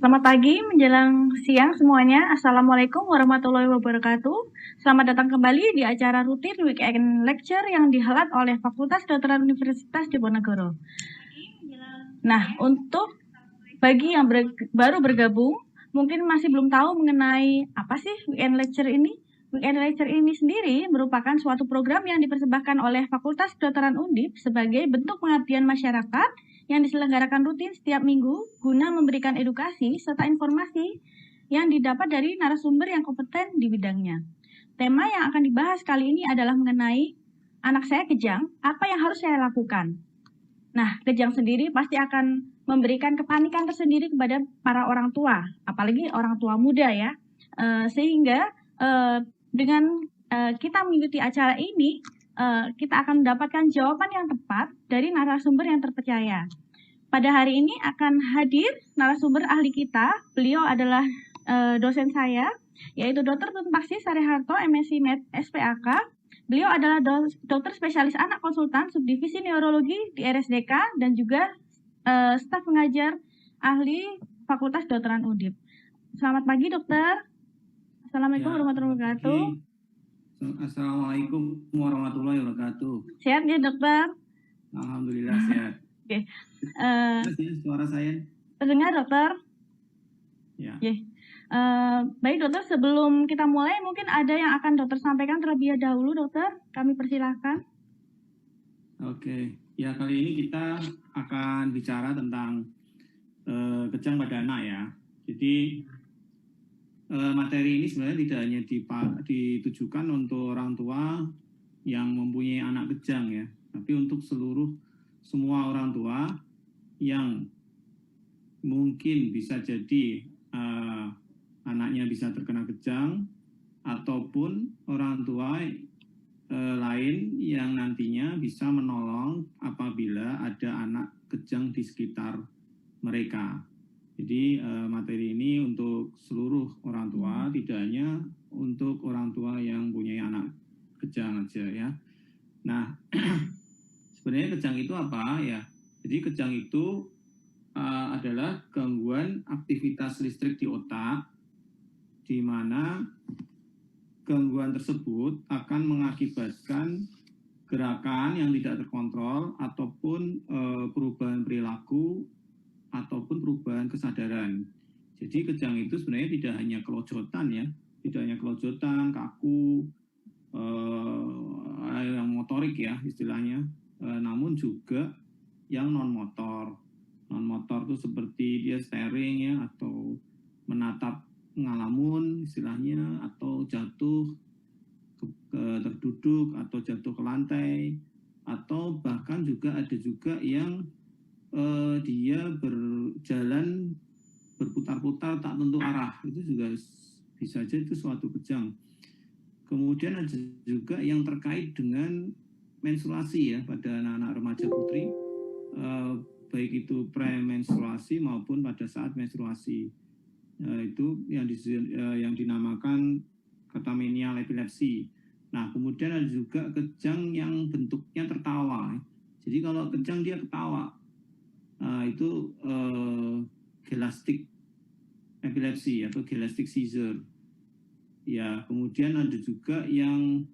Selamat pagi menjelang siang semuanya. Assalamualaikum warahmatullahi wabarakatuh. Selamat datang kembali di acara rutin Weekend Lecture yang dihelat oleh Fakultas Kedokteran Universitas Diponegoro. Nah, untuk bagi yang baru bergabung, mungkin masih belum tahu mengenai apa sih Weekend Lecture ini. Weekend Lecture ini sendiri merupakan suatu program yang dipersembahkan oleh Fakultas Kedokteran Undip sebagai bentuk pengabdian masyarakat yang diselenggarakan rutin setiap minggu guna memberikan edukasi serta informasi yang didapat dari narasumber yang kompeten di bidangnya. Tema yang akan dibahas kali ini adalah mengenai anak saya kejang, apa yang harus saya lakukan? Nah, kejang sendiri pasti akan memberikan kepanikan tersendiri kepada para orang tua, apalagi orang tua muda ya. Sehingga dengan kita mengikuti acara ini, kita akan mendapatkan jawaban yang tepat dari narasumber yang terpercaya. Pada hari ini akan hadir narasumber ahli kita. Beliau adalah dosen saya, yaitu Dr. Tuntaksi Sariharto, MSc Med SPAK. Beliau adalah dokter spesialis anak konsultan subdivisi neurologi di RSDK dan juga staf pengajar ahli Fakultas Kedokteran Undip. Selamat pagi, dokter. Assalamualaikum warahmatullahi wabarakatuh. Assalamualaikum warahmatullahi wabarakatuh. Sehat ya, dokter? Alhamdulillah sehat. Oke. Suara saya terdengar, dokter? Ya. Baik, dokter. Sebelum kita mulai, mungkin ada yang akan dokter sampaikan terlebih dahulu, dokter. Kami persilahkan. Oke. Ya, kali ini kita akan bicara tentang kejang pada anak ya. Jadi materi ini sebenarnya tidak hanya ditujukan untuk orang tua yang mempunyai anak kejang ya, tapi untuk semua orang tua yang mungkin bisa jadi anaknya bisa terkena kejang ataupun orang tua lain yang nantinya bisa menolong apabila ada anak kejang di sekitar mereka. Jadi materi ini untuk seluruh orang tua, tidak hanya untuk orang tua yang punya anak kejang aja ya. Nah, sebenarnya kejang itu apa ya? Jadi kejang itu adalah gangguan aktivitas listrik di otak, di mana gangguan tersebut akan mengakibatkan gerakan yang tidak terkontrol ataupun perubahan perilaku ataupun perubahan kesadaran. Jadi kejang itu sebenarnya tidak hanya kelojotan ya, tidak hanya kelojotan, kaku, yang motorik ya istilahnya, namun juga yang non motor. Non motor itu seperti dia staring ya, atau menatap ngalamun istilahnya, atau jatuh terduduk atau jatuh ke lantai, atau bahkan juga ada juga yang dia berjalan berputar-putar tak tentu arah, itu juga bisa saja itu suatu kejang. Kemudian ada juga yang terkait dengan menstruasi ya pada anak-anak remaja putri, baik itu premenstruasi maupun pada saat menstruasi, itu yang dinamakan catamenial epilepsi. Nah, kemudian ada juga kejang yang bentuknya tertawa. Jadi kalau kejang dia ketawa, itu gelastic epilepsi atau gelastic seizure. Ya, kemudian ada juga yang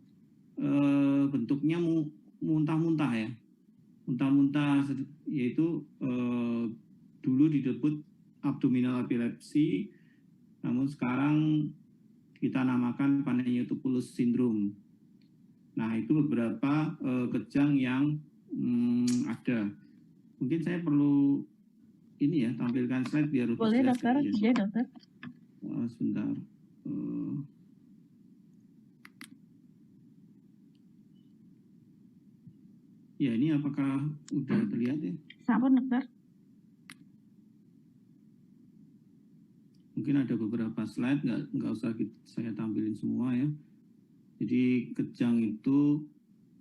bentuknya muntah-muntah ya, muntah-muntah, yaitu dulu disebut abdominal epilepsi, namun sekarang kita namakan Panayotopoulos syndrome. Nah, itu beberapa kejang yang ada. Mungkin saya perlu ini ya, tampilkan slide biar lebih boleh, jelas. Dokter. Ya, dokter. Sebentar. Ya, ini apakah udah terlihat ya? Sampun, dokter. Mungkin ada beberapa slide, nggak usah saya tampilin semua ya. Jadi kejang itu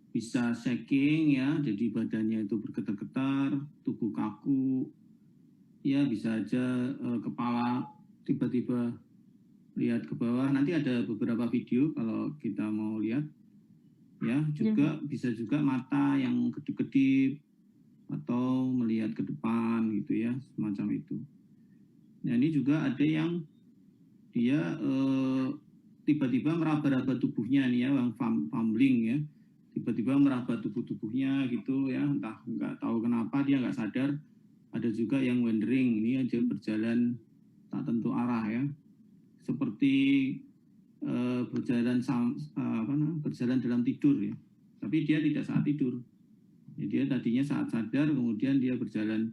bisa shaking ya, jadi badannya itu bergetar-getar, tubuh kaku, ya bisa aja kepala tiba-tiba lihat ke bawah. Nanti ada beberapa video kalau kita mau lihat ya. Juga bisa juga mata yang kedip-kedip atau melihat ke depan gitu ya, semacam itu. Nah, ini juga ada yang dia tiba-tiba meraba-raba tubuhnya nih ya, yang fumbling ya, tiba-tiba meraba tubuhnya gitu ya, entah nggak tahu kenapa dia nggak sadar. Ada juga yang wandering, ini aja berjalan tak tentu arah ya, seperti berjalan dalam tidur ya, tapi dia tidak saat tidur. Ya, dia tadinya saat sadar, kemudian dia berjalan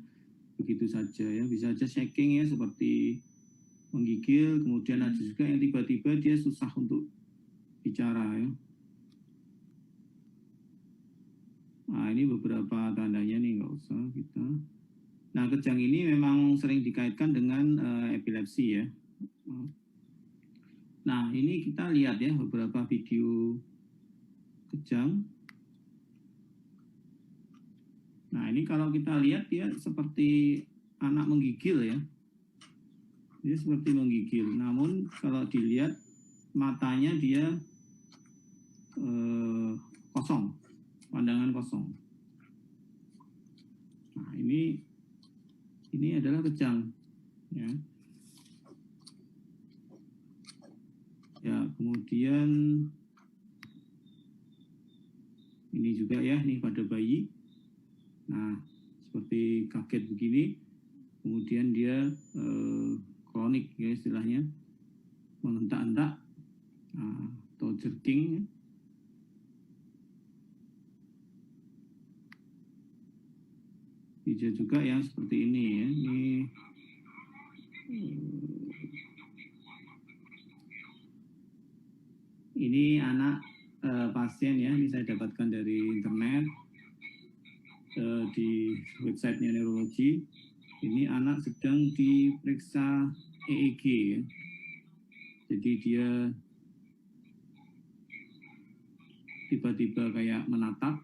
begitu saja ya, bisa saja shaking ya, seperti menggigil. Kemudian ada juga yang tiba-tiba dia susah untuk bicara ya. Nah, ini beberapa tandanya nih, nggak usah kita. Nah, kejang ini memang sering dikaitkan dengan epilepsi ya. Nah, ini kita lihat ya beberapa video kejang. Nah, ini kalau kita lihat dia seperti anak menggigil ya. Dia seperti menggigil. Namun kalau dilihat matanya dia kosong, pandangan kosong. Nah, ini adalah kejang ya. Ya, kemudian ini juga ya, nih pada bayi. Nah, seperti kaget begini, kemudian dia kronik ya istilahnya, mengentak-entak atau jerking. Bisa juga yang seperti ini ya, ini anak pasien ya, ini saya dapatkan dari internet di websitenya neurologi. Ini anak sedang diperiksa EEG ya. Jadi dia tiba-tiba kayak menatap,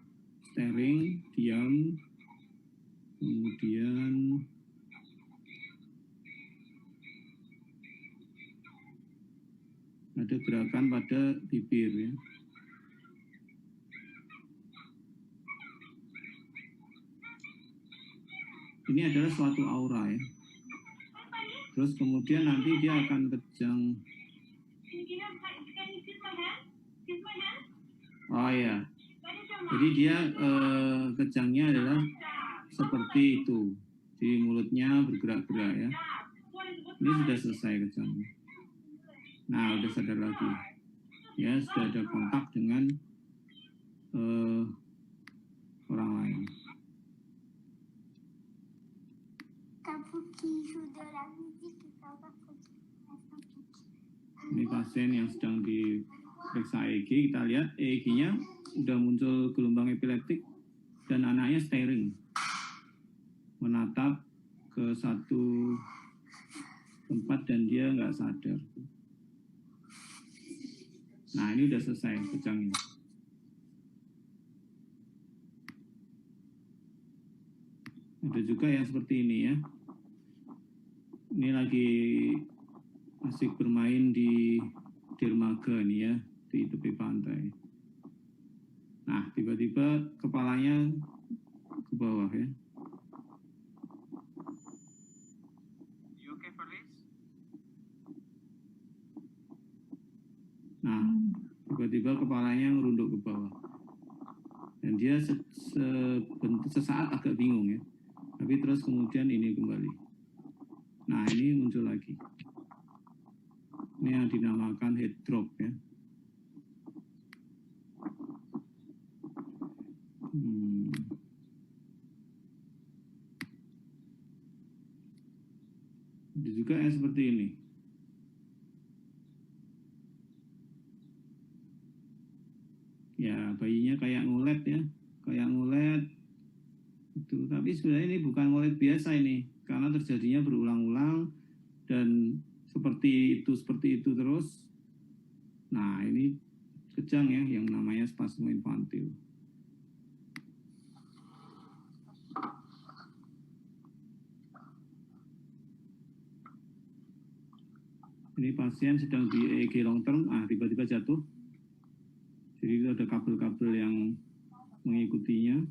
staring, diam, kemudian ada gerakan pada bibir ya. Ini adalah suatu aura ya. Terus kemudian nanti dia akan kejang. Oh ya, jadi dia kejangnya adalah seperti itu, di mulutnya bergerak-gerak ya. Ini sudah selesai kejangnya. Nah, udah sadar lagi ya, sudah ada kontak dengan orang lain. Ini pasien yang sedang diperiksa EEG. Kita lihat EEG-nya udah muncul gelombang epileptik dan anaknya staring, menatap ke satu tempat dan dia nggak sadar. Nah, ini udah selesai kejangnya. Ada juga yang seperti ini ya. Ini lagi asik bermain di dermaga nih ya, di tepi pantai. Nah, tiba-tiba kepalanya ke bawah ya. Nah, tiba-tiba kepalanya ngerunduk ke bawah. Dan dia sesaat agak bingung ya. Tapi terus kemudian ini kembali. Nah, ini muncul lagi. Ini yang dinamakan head drop ya. Ada juga yang seperti ini. Ya, bayinya kayak ngulet ya, kayak ngulet itu. Tapi sebenarnya ini bukan ngulet biasa ini, karena terjadinya berulang-ulang dan seperti itu terus. Nah, ini kejang ya, yang namanya spasme infantil. Ini pasien sedang di EEG long term, tiba-tiba jatuh. Jadi itu ada kabel-kabel yang mengikutinya.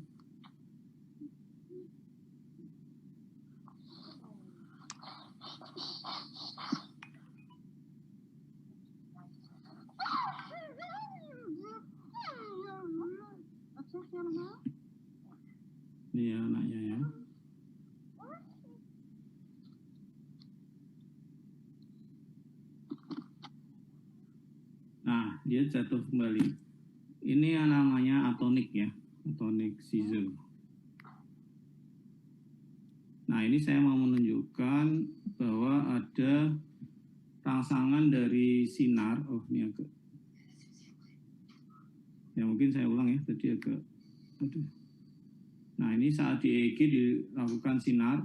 Ini ya anaknya ya. Nah, dia jatuh kembali. Ini yang namanya atonic ya, atonic seizure. Nah, ini saya mau menunjukkan bahwa ada rangsangan dari sinar. Oh, ini agak. Ya, mungkin saya ulang ya, tadi agak. Aduh. Nah, ini saat di EEG dilakukan sinar,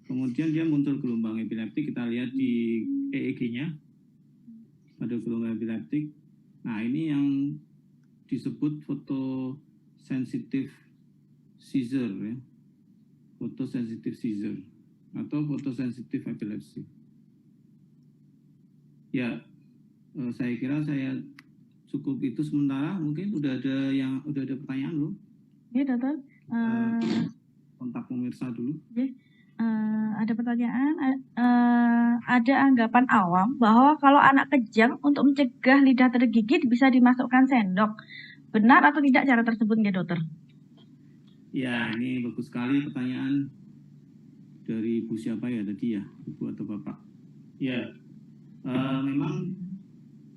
kemudian dia muncul gelombang epileptik. Kita lihat di EEG-nya, ada gelombang epileptik. Nah, ini yang disebut photosensitive seizure ya, photosensitive seizure atau photosensitive epilepsy. Ya, saya kira saya cukup itu sementara. Mungkin udah ada pertanyaan belum? Ya, dokter. Kontak pemirsa dulu. Ada pertanyaan. Ada anggapan awam bahwa kalau anak kejang untuk mencegah lidah tergigit bisa dimasukkan sendok. Benar atau tidak cara tersebut ya, dokter? Ya, ini bagus sekali pertanyaan dari Ibu siapa ya tadi ya, Ibu atau Bapak? Ya, memang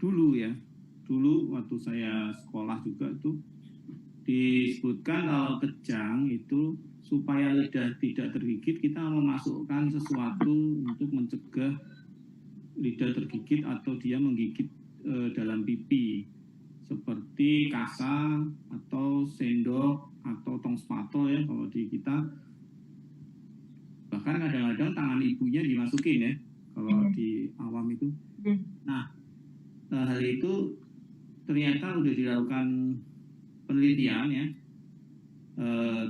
dulu waktu saya sekolah juga tuh disebutkan kalau kejang itu supaya lidah tidak tergigit kita memasukkan sesuatu untuk mencegah lidah tergigit atau dia menggigit dalam pipi seperti kasa atau sendok atau tong spatol ya kalau di kita. Bahkan kadang-kadang tangan ibunya dimasukin ya kalau di awam itu. Nah, hal itu ternyata udah dilakukan penelitian ya.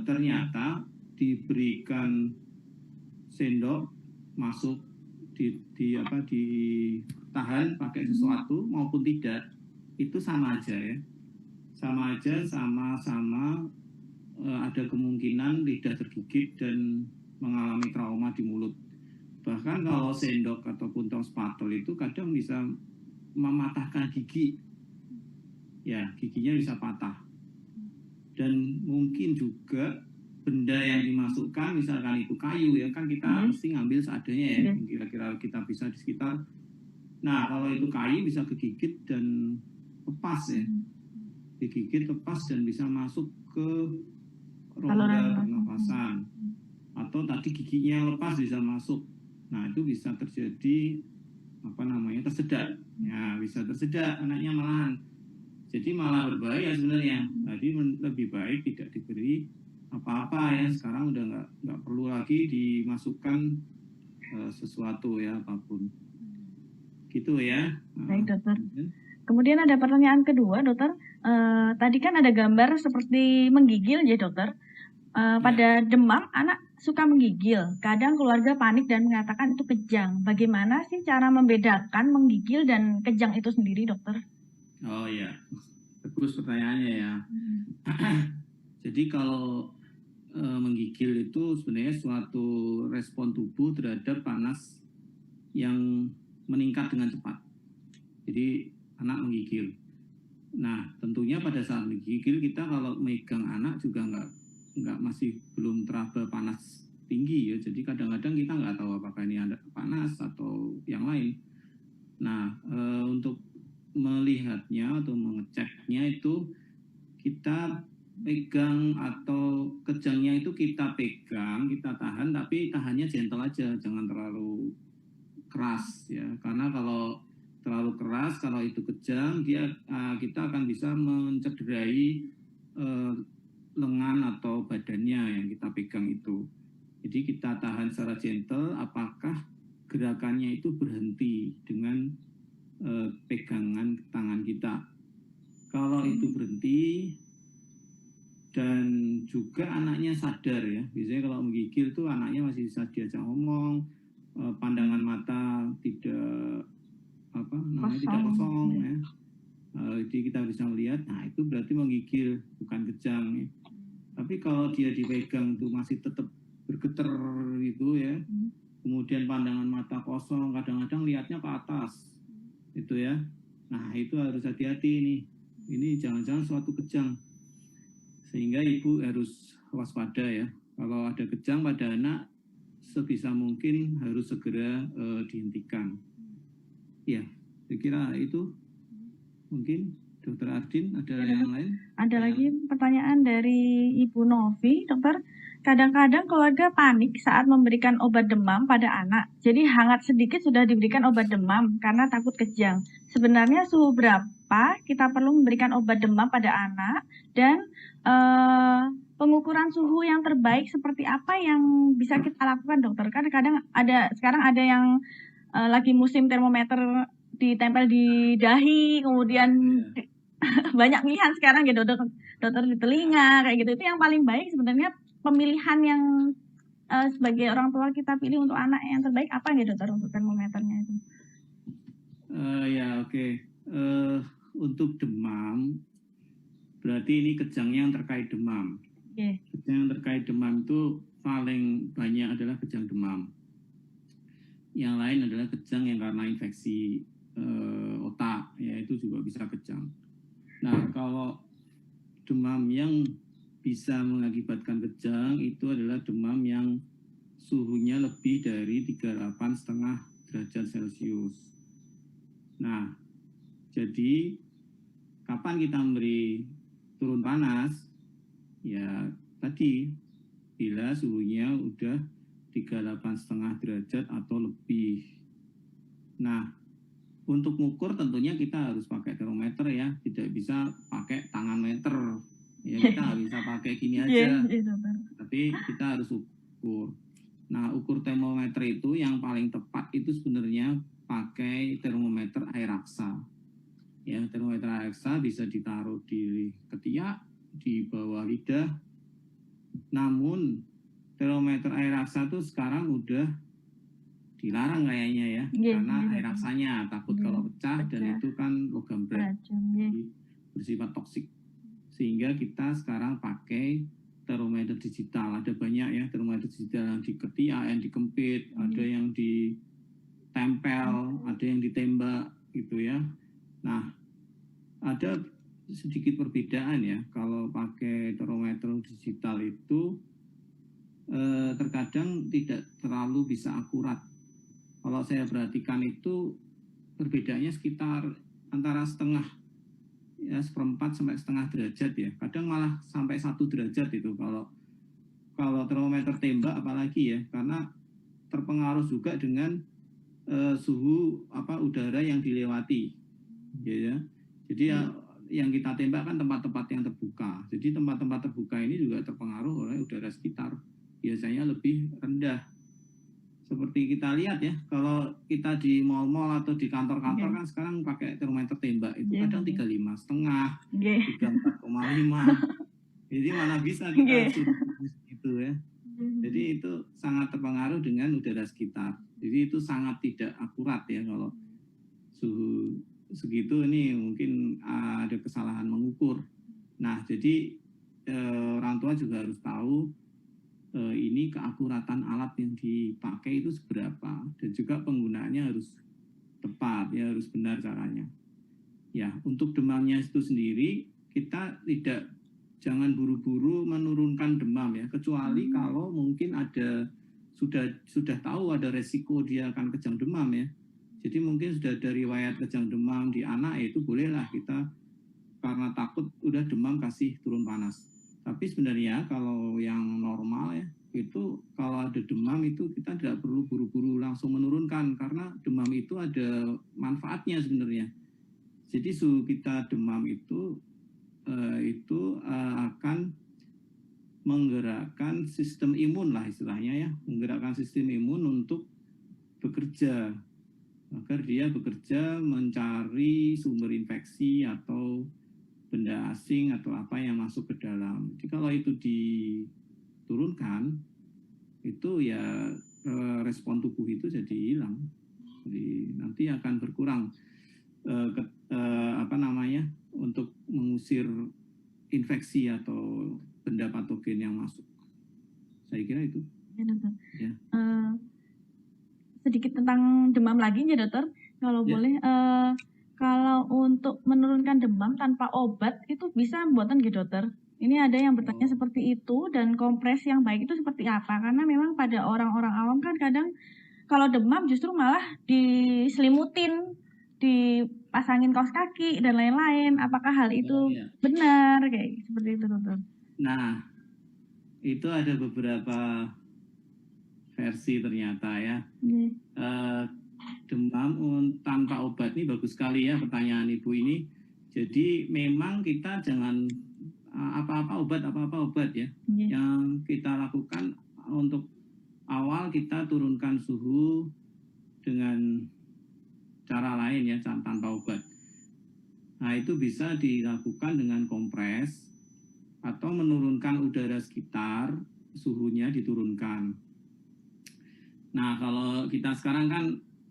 Ternyata diberikan sendok masuk ditahan pakai sesuatu maupun tidak itu sama aja ya, sama-sama ada kemungkinan lidah tergigit dan mengalami trauma di mulut. Bahkan kalau sendok ataupun tong spatol itu kadang bisa mematahkan gigi ya, giginya bisa patah. Dan mungkin juga benda yang dimasukkan, misalkan itu kayu ya, kan kita mesti ngambil seadanya ya, kira-kira kita bisa di sekitar. Nah, kalau itu kayu bisa kegigit dan lepas ya, digigit lepas dan bisa masuk ke rongga pernapasan. Atau tadi giginya lepas bisa masuk. Nah, itu bisa terjadi tersedak. Ya, bisa tersedak anaknya malahan. Jadi malah berbahaya sebenarnya. Jadi lebih baik tidak diberi apa-apa ya. Sekarang udah nggak perlu lagi dimasukkan sesuatu ya apapun. Gitu ya. Baik, dokter. Kemudian ada pertanyaan kedua, dokter. Tadi kan ada gambar seperti menggigil ya, dokter. Pada demam anak suka menggigil. Kadang keluarga panik dan mengatakan itu kejang. Bagaimana sih cara membedakan menggigil dan kejang itu sendiri, dokter? Oh ya, bagus pertanyaannya ya. Jadi kalau menggigil itu sebenarnya suatu respon tubuh terhadap panas yang meningkat dengan cepat. Jadi anak menggigil. Nah, tentunya pada saat menggigil kita kalau megang anak juga masih belum teraba panas tinggi ya. Jadi kadang-kadang kita nggak tahu apakah ini ada panas atau yang lain. Nah, untuk melihatnya atau mengeceknya itu kita pegang atau kejangnya itu kita pegang, kita tahan, tapi tahannya gentle aja, jangan terlalu keras ya. Karena kalau terlalu keras, kalau itu kejang, kita akan bisa mencederai lengan atau badannya yang kita pegang itu. Jadi kita tahan secara gentle, apakah gerakannya itu berhenti dengan pegangan tangan kita. Kalau itu berhenti dan juga anaknya sadar ya, biasanya kalau menggigil tuh anaknya masih bisa diajak ngomong, pandangan mata tidak kosong ya. Jadi kita bisa melihat, nah itu berarti menggigil bukan kejang ya. Tapi kalau dia dipegang itu masih tetap bergetar gitu ya, kemudian pandangan mata kosong, kadang-kadang lihatnya ke atas itu ya. Nah itu harus hati-hati nih, ini jangan-jangan suatu kejang. Sehingga ibu harus waspada ya. Kalau ada kejang pada anak, sebisa mungkin harus segera dihentikan. Ya, saya kira itu mungkin. Dokter Ardin, ada yang lain? Ada lagi pertanyaan dari Ibu Novi, dokter. Kadang-kadang keluarga panik saat memberikan obat demam pada anak. Jadi hangat sedikit sudah diberikan obat demam karena takut kejang. Sebenarnya suhu berapa kita perlu memberikan obat demam pada anak, dan pengukuran suhu yang terbaik seperti apa yang bisa kita lakukan, dokter? Kan kadang sekarang ada yang lagi musim termometer ditempel di dahi, kemudian banyak pilihan sekarang gitu, dokter di telinga kayak gitu. Itu yang paling baik sebenarnya, pemilihan yang sebagai orang tua kita pilih untuk anak yang terbaik apa gitu, dokter, untuk termometernya itu? Ya oke. Untuk demam, berarti ini kejangnya yang terkait demam. Kejang yang terkait demam itu paling banyak adalah kejang demam. Yang lain adalah kejang yang karena infeksi otak, ya itu juga bisa kejang. Nah, kalau demam yang bisa mengakibatkan kejang itu adalah demam yang suhunya lebih dari 38,5 derajat Celcius. Nah, jadi kapan kita memberi turun panas? Ya tadi, bila suhunya udah 38,5 derajat atau lebih. Nah, untuk mengukur tentunya kita harus pakai termometer ya, tidak bisa pakai tangan meter. Ya, kita nggak bisa pakai gini aja, tapi kita harus ukur. Nah, ukur termometer itu yang paling tepat itu sebenarnya pakai termometer air raksa. Ya, termometer air raksa bisa ditaruh di ketiak, di bawah lidah. Namun termometer air raksa itu sekarang udah dilarang kayaknya ya, karena air raksanya takut kalau pecah, dan itu kan logam berat, bersifat toksik. Sehingga kita sekarang pakai termometer digital. Ada banyak ya termometer digital, yang di ketiak, yang dikempit, ada yang ditempel, ada yang ditembak gitu ya. Nah, ada sedikit perbedaan ya. Kalau pakai termometer digital itu terkadang tidak terlalu bisa akurat. Kalau saya perhatikan itu perbedaannya sekitar antara setengah, ya, 1/4 sampai setengah derajat ya. Kadang malah sampai 1 derajat itu kalau termometer tembak apalagi ya, karena terpengaruh juga dengan suhu udara yang dilewati, ya. Jadi ya, yang kita tembak kan tempat-tempat yang terbuka. Jadi tempat-tempat terbuka ini juga terpengaruh oleh udara sekitar, biasanya lebih rendah. Seperti kita lihat ya, kalau kita di mal-mal atau di kantor-kantor kan sekarang pakai termometer tembak itu kadang 35,5, 34,5. Jadi mana bisa kita suruh gitu ya. Jadi itu sangat terpengaruh dengan udara sekitar. Jadi itu sangat tidak akurat ya kalau suhu segitu. Ini mungkin ada kesalahan mengukur. Nah, jadi orang tua juga harus tahu ini keakuratan alat yang dipakai itu seberapa, dan juga penggunaannya harus tepat ya, harus benar caranya. Ya, untuk demamnya itu sendiri kita jangan buru-buru menurunkan demam ya, kecuali kalau mungkin ada sudah tahu ada resiko dia akan kejang demam ya. Jadi mungkin sudah ada riwayat kejang demam di anak, ya itu bolehlah kita karena takut udah demam kasih turun panas. Tapi sebenarnya kalau yang normal ya, itu kalau ada demam itu kita tidak perlu buru-buru langsung menurunkan, karena demam itu ada manfaatnya sebenarnya. Jadi suhu kita demam itu akan menggerakkan sistem imun lah istilahnya ya, menggerakkan sistem imun untuk bekerja, agar dia bekerja mencari sumber infeksi atau benda asing atau apa yang masuk ke dalam. Jadi kalau itu diturunkan, itu ya respon tubuh itu jadi hilang. Jadi nanti akan berkurang untuk mengusir infeksi atau benda patogen yang masuk. Saya kira itu. Ya, dokter. Ya. Sedikit tentang demam lagi ya, dokter. Kalau boleh, kalau untuk menurunkan demam tanpa obat itu bisa buatan gitu, dokter? Ini ada yang bertanya Oh, seperti itu, dan kompres yang baik itu seperti apa? Karena memang pada orang-orang awam kan kadang kalau demam justru malah diselimutin, dipasangin kaos kaki dan lain-lain. Apakah hal oh itu ya. benar kayak seperti itu, dokter? Nah, itu ada beberapa versi ternyata ya. Iya, Eh, Demam tanpa obat ini bagus sekali ya pertanyaan Ibu ini. Jadi memang kita jangan apa-apa obat ya. iya, Yang kita lakukan untuk awal kita turunkan suhu dengan cara lain ya, tanpa obat. Nah, itu bisa dilakukan dengan kompres atau menurunkan udara sekitar, suhunya diturunkan. Nah, kalau kita sekarang kan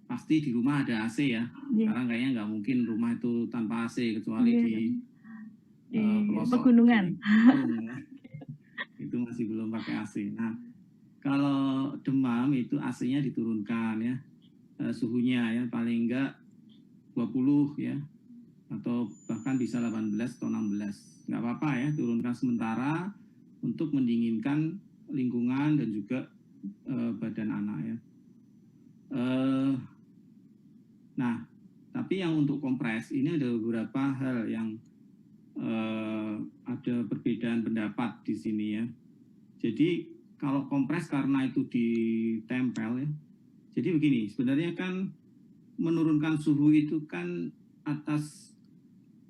pasti di rumah ada AC ya. iya, Sekarang kayaknya nggak mungkin rumah itu tanpa AC kecuali iya, di di pelosok di pegunungan. gunung ya. Itu masih belum pakai AC. Nah, kalau demam itu AC-nya diturunkan ya, suhunya ya paling enggak 20 ya, atau bahkan bisa 18 atau 16. Nggak apa-apa ya, turunkan sementara untuk mendinginkan lingkungan dan juga badan anak ya. Nah, tapi yang untuk kompres ini ada beberapa hal yang ada perbedaan pendapat di sini ya. Jadi kalau kompres karena itu ditempel ya. Jadi begini, sebenarnya kan menurunkan suhu itu kan atas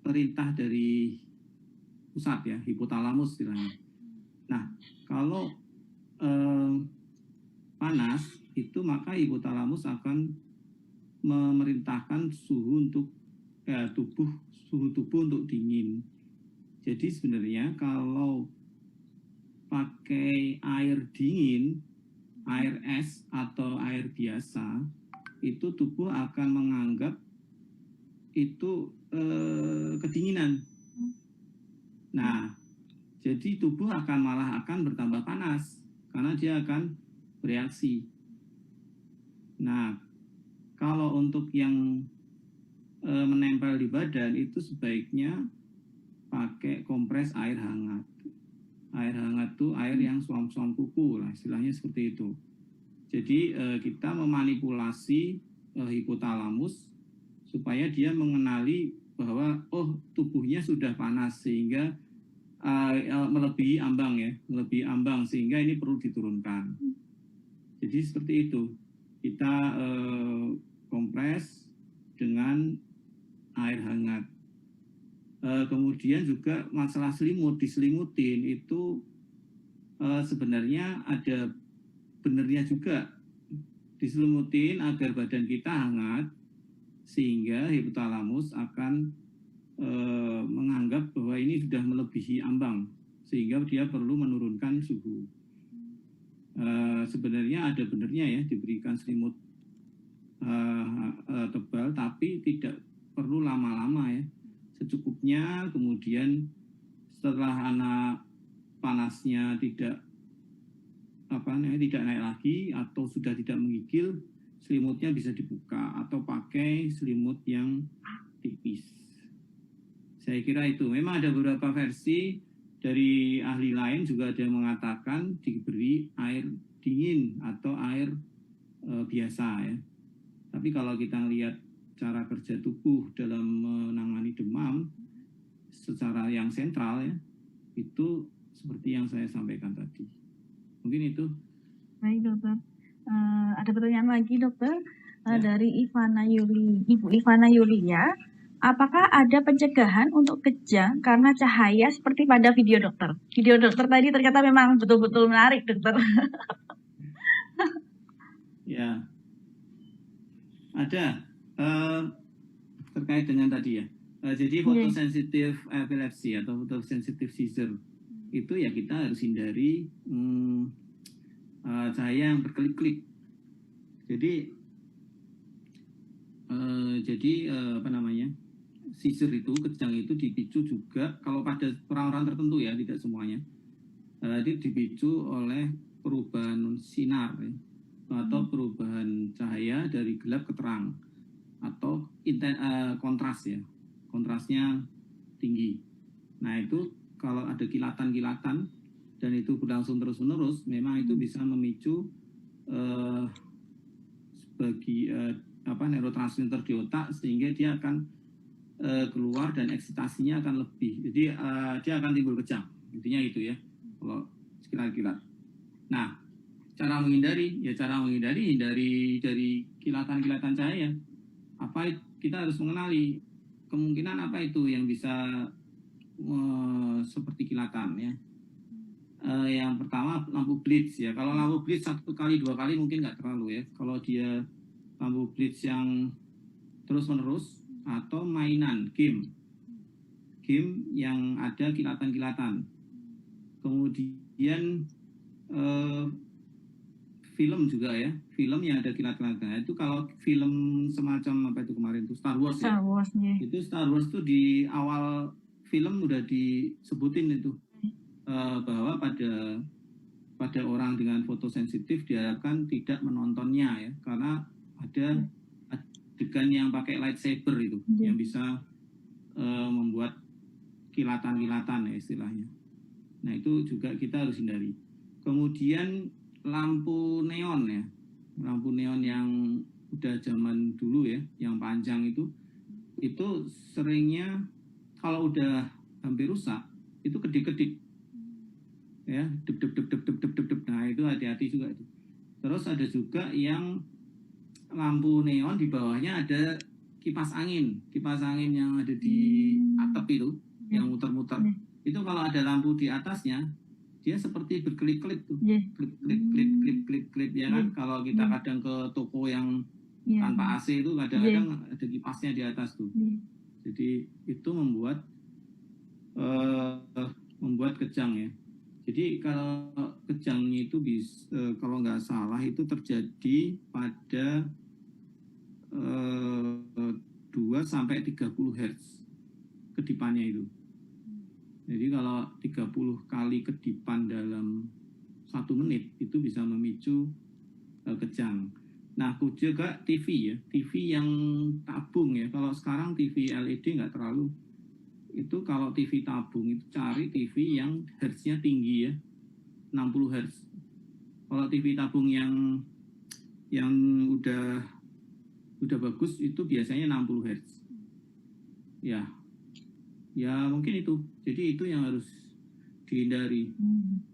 perintah dari pusat ya, hipotalamus istilahnya. Nah, kalau panas itu maka hipotalamus akan memerintahkan suhu untuk suhu tubuh untuk dingin. Jadi sebenarnya kalau pakai air dingin, air es atau air biasa, itu tubuh akan menganggap itu kedinginan. Nah, jadi tubuh malah akan bertambah panas karena dia akan bereaksi. Nah, kalau untuk yang menempel di badan itu sebaiknya pakai kompres air hangat. Air hangat tuh air yang suam-suam kuku lah, istilahnya seperti itu. Jadi kita memanipulasi hipotalamus supaya dia mengenali bahwa oh tubuhnya sudah panas sehingga melebihi ambang sehingga ini perlu diturunkan. Jadi seperti itu. Kita kompres dengan air hangat. Kemudian juga masalah diselimutin itu sebenarnya ada benernya juga. Diselimutin agar badan kita hangat sehingga hipotalamus akan menganggap bahwa ini sudah melebihi ambang sehingga dia perlu menurunkan suhu. Sebenarnya ada benernya ya diberikan selimut tebal tapi tidak perlu lama-lama ya, secukupnya. Kemudian setelah anak panasnya tidak naik lagi atau sudah tidak menggigil, selimutnya bisa dibuka atau pakai selimut yang tipis. Saya kira itu. Memang ada beberapa versi dari ahli lain juga ada yang mengatakan diberi air dingin atau air biasa ya. Tapi kalau kita lihat cara kerja tubuh dalam menangani demam secara yang sentral ya, itu seperti yang saya sampaikan tadi. Mungkin itu. Baik, dokter. Ada pertanyaan lagi, dokter, Ya. dari Ibu Ivana Yulia. Apakah ada pencegahan untuk kejang karena cahaya seperti pada video dokter? Video dokter tadi ternyata memang betul-betul menarik, dokter. Ya, ada terkait dengan tadi ya. Jadi fotosensitif epilepsi atau fotosensitif seizure itu ya kita harus hindari cahaya yang berkelip-kelip. Jadi seizure itu, kejang itu dipicu juga kalau pada orang-orang tertentu ya, tidak semuanya. Itu dipicu oleh perubahan sinar ya, atau perubahan cahaya dari gelap ke terang atau kontras ya, kontrasnya tinggi. Nah itu kalau ada kilatan-kilatan dan itu berlangsung terus-menerus, memang itu bisa memicu neurotransmitter di otak, sehingga dia akan keluar dan eksitasinya akan lebih. Jadi dia akan timbul kejang. Intinya itu ya, kalau kilat-kilat. Nah, cara menghindari dari kilatan-kilatan cahaya. Kita harus mengenali kemungkinan apa itu yang bisa seperti kilatan ya. Yang pertama lampu blitz ya. Kalau lampu blitz 1 kali 2 kali mungkin nggak terlalu ya. Kalau dia lampu blitz yang terus-menerus atau mainan game yang ada kilatan-kilatan. Kemudian film juga ya, film yang ada kilatan-kilatan. Itu kalau film semacam apa itu kemarin itu Star Wars ya. Itu Star Wars tuh di awal film udah disebutin itu bahwa pada orang dengan fotosensitif diharapkan tidak menontonnya ya, karena ada adegan yang pakai lightsaber itu yang bisa membuat kilatan-kilatan ya istilahnya. Nah itu juga kita harus hindari. Kemudian lampu neon ya, lampu neon yang udah zaman dulu ya, yang panjang itu seringnya kalau udah hampir rusak itu kedip-kedip ya, dep. Nah itu hati-hati juga itu. Terus ada juga yang lampu neon di bawahnya ada kipas angin yang ada di atap itu yang muter-muter. Itu kalau ada lampu di atasnya dia seperti berkelip-kelip tuh, klip ya kan. Kalau kita kadang ke toko yang tanpa AC itu kadang-kadang ada kipasnya di atas tuh. Jadi itu membuat kejang ya. Jadi kalau kejangnya itu kalau nggak salah itu terjadi pada 2-30 Hz kedipannya itu. Jadi kalau 30 kali kedipan dalam 1 menit itu bisa memicu kejang. Nah, juga TV ya, TV yang tabung ya. Kalau sekarang TV LED nggak terlalu. Itu kalau TV tabung itu cari TV yang hertznya tinggi ya, 60 Hz. Kalau TV tabung yang udah bagus itu biasanya 60 Hz. Ya mungkin itu. Jadi itu yang harus dihindari.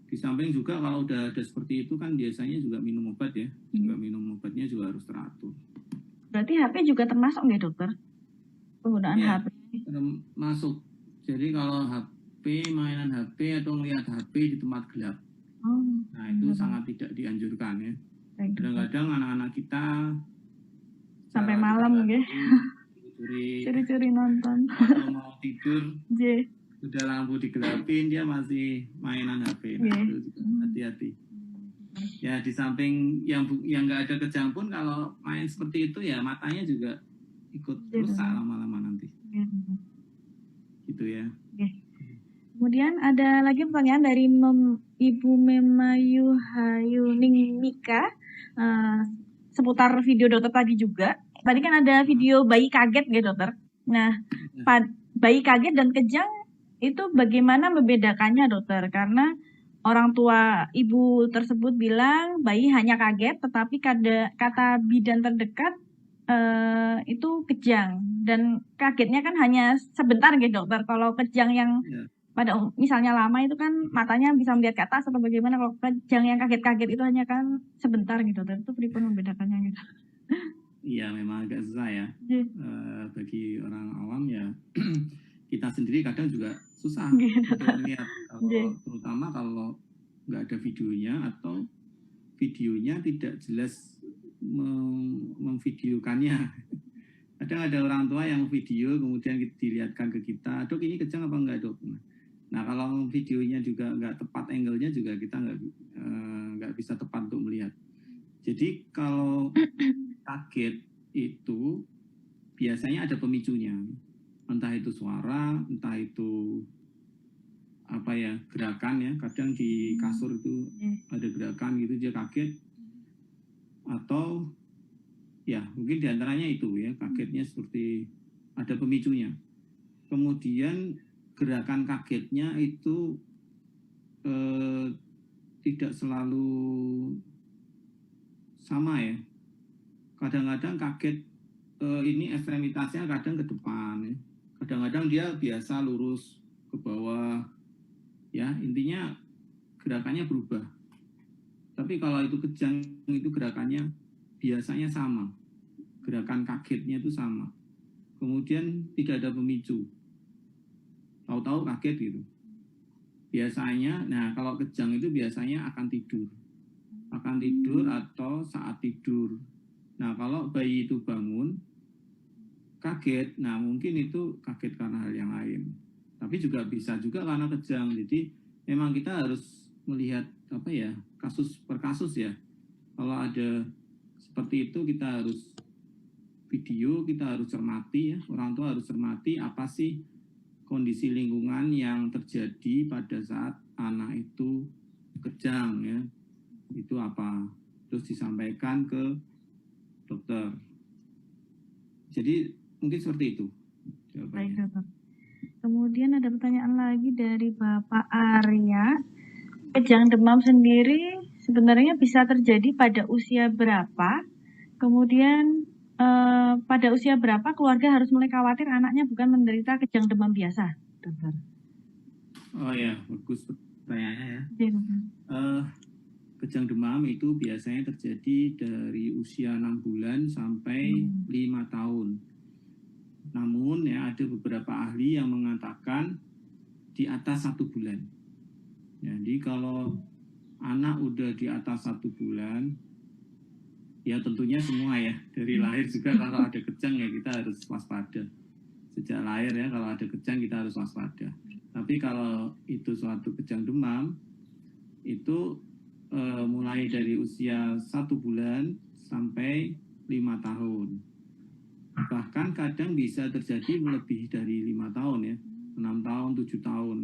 Di samping juga kalau udah ada seperti itu kan biasanya juga minum obat ya. Juga minum obatnya juga harus teratur. Berarti HP juga termasuk nggak dokter? Penggunaan ya, HP? Masuk. Jadi kalau HP, mainan HP atau melihat HP di tempat gelap, nah itu sangat tidak dianjurkan ya. Kadang-kadang anak-anak kita sampai malam ya, curi-curi nonton atau mau tidur udah lampu digelapin dia masih mainan HP. Nah, itu juga hati-hati. Ya di samping yang nggak ada kejang pun kalau main seperti itu ya matanya juga ikut rusak lama-lama nanti. Gitu ya. Kemudian ada lagi pertanyaan dari Ibu Memayu Hayuning Mika seputar video dokter tadi juga. Tadi kan ada video bayi kaget gitu dokter. Nah, bayi kaget dan kejang itu bagaimana membedakannya dokter? Karena orang tua ibu tersebut bilang bayi hanya kaget, tetapi kata bidan terdekat itu kejang, dan kagetnya kan hanya sebentar gitu dokter. Kalau kejang yang pada misalnya lama itu kan matanya bisa melihat ke atas atau bagaimana. Kalau kejang yang kaget-kaget itu hanya kan sebentar gitu dokter. Itu pripun membedakannya gitu? Iya memang agak susah ya. Bagi orang awam ya kita sendiri kadang juga susah untuk melihat, terutama kalau nggak ada videonya atau videonya tidak jelas memvideokannya. Kadang ada orang tua yang video kemudian dilihatkan ke kita, dok ini kejang apa enggak dok? Nah kalau videonya juga nggak tepat angle-nya juga kita nggak bisa tepat untuk melihat. Jadi kalau kaget itu biasanya ada pemicunya, entah itu suara, entah itu apa ya, gerakan ya. Kadang di kasur itu ada gerakan gitu dia kaget, atau ya mungkin diantaranya itu ya, kagetnya seperti ada pemicunya. Kemudian gerakan kagetnya itu tidak selalu sama ya. Kadang-kadang kaget ini ekstremitasnya kadang ke depan ya. Kadang-kadang dia biasa lurus ke bawah ya, intinya gerakannya berubah. Tapi kalau itu kejang itu gerakannya biasanya sama, gerakan kagetnya itu sama. Kemudian tidak ada pemicu, tahu-tahu kaget gitu. Biasanya, nah kalau kejang itu biasanya akan tidur atau saat tidur. Nah kalau bayi itu bangun kaget, nah mungkin itu kaget karena hal yang lain. Tapi juga bisa juga karena kejang. Jadi memang kita harus melihat apa ya, kasus per kasus ya. Kalau ada seperti itu kita harus video, kita harus cermati ya, orang tua harus cermati apa sih kondisi lingkungan yang terjadi pada saat anak itu kejang ya, itu apa, terus disampaikan ke dokter. Jadi mungkin seperti itu jawabannya. Baik, dokter. Kemudian ada pertanyaan lagi dari Bapak Arya. Kejang demam sendiri sebenarnya bisa terjadi pada usia berapa? Kemudian pada usia berapa keluarga harus mulai khawatir anaknya bukan menderita kejang demam biasa, dokter? Oh ya, bagus pertanyaannya ya. Iya, dokter. Kejang demam itu biasanya terjadi dari usia 6 bulan sampai 5 tahun. Namun ya ada beberapa ahli yang mengatakan di atas 1 bulan. Jadi kalau anak udah di atas 1 bulan, ya tentunya semua ya, dari lahir juga kalau ada kejang ya kita harus waspada. Sejak lahir ya kalau ada kejang kita harus waspada. Tapi kalau itu suatu kejang demam, itu mulai dari usia 1 bulan sampai 5 tahun. Bahkan kadang bisa terjadi lebih dari 5 tahun ya, 6 tahun, 7 tahun.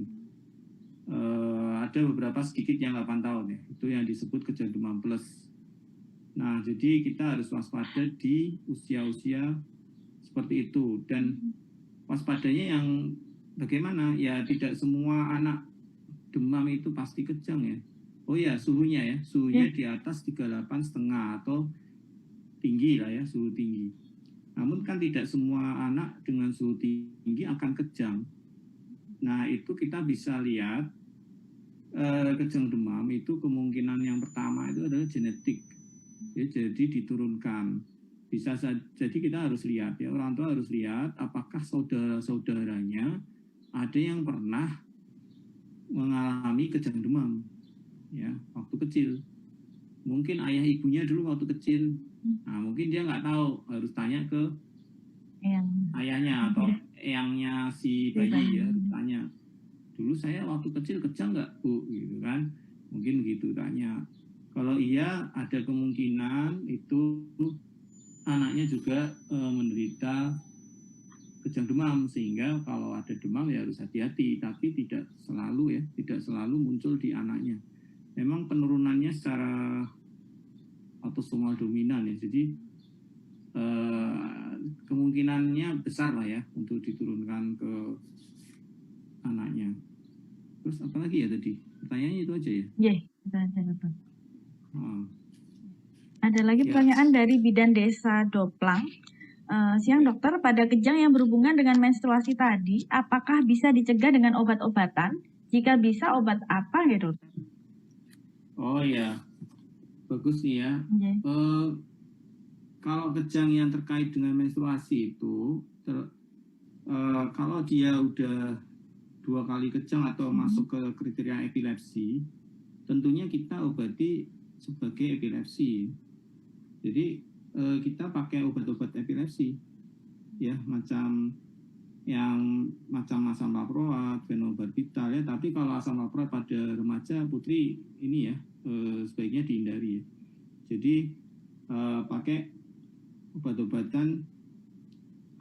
Ada beberapa sedikit yang 8 tahun ya, itu yang disebut kejang demam plus. Nah, jadi kita harus waspada di usia-usia seperti itu. Dan waspadanya yang bagaimana? Ya tidak semua anak demam itu pasti kejang ya. Oh ya, suhunya di atas 38,5 atau tinggi lah ya, suhu tinggi. Namun kan tidak semua anak dengan suhu tinggi akan kejang. Nah, itu kita bisa lihat kejang demam itu kemungkinan yang pertama itu adalah genetik. Ya, jadi diturunkan. Bisa jadi kita harus lihat ya, orang tua harus lihat apakah saudara-saudaranya ada yang pernah mengalami kejang demam ya waktu kecil. Mungkin ayah ibunya dulu waktu kecil. Nah, mungkin dia nggak tahu, harus tanya ke ayahnya atau eyangnya si bayi ya, harus tanya. Dulu saya waktu kecil kejang nggak Bu, gitu kan? Mungkin begitu tanya. Kalau iya, ada kemungkinan itu anaknya juga menderita kejang demam, sehingga kalau ada demam ya harus hati-hati, tapi tidak selalu muncul di anaknya. Memang penurunannya secara autosomal dominan ya, jadi kemungkinannya besar lah ya untuk diturunkan ke anaknya. Terus apa lagi ya tadi? Pertanyaannya itu aja ya? Iya, itu aja, dokter. Ada lagi pertanyaan dari Bidan Desa Doplang. Siang dokter, pada kejang yang berhubungan dengan menstruasi tadi, apakah bisa dicegah dengan obat-obatan? Jika bisa, obat apa ya dokter? Oh ya, bagus nih ya. Kalau kejang yang terkait dengan menstruasi itu, kalau dia udah 2 kali kejang atau masuk ke kriteria epilepsi, tentunya kita obati sebagai epilepsi. Jadi kita pakai obat-obat epilepsi ya, macam asam laproat, fenobarbital ya. Tapi kalau asam laproat pada remaja Putri ini ya sebaiknya dihindari ya. Jadi pakai obat-obatan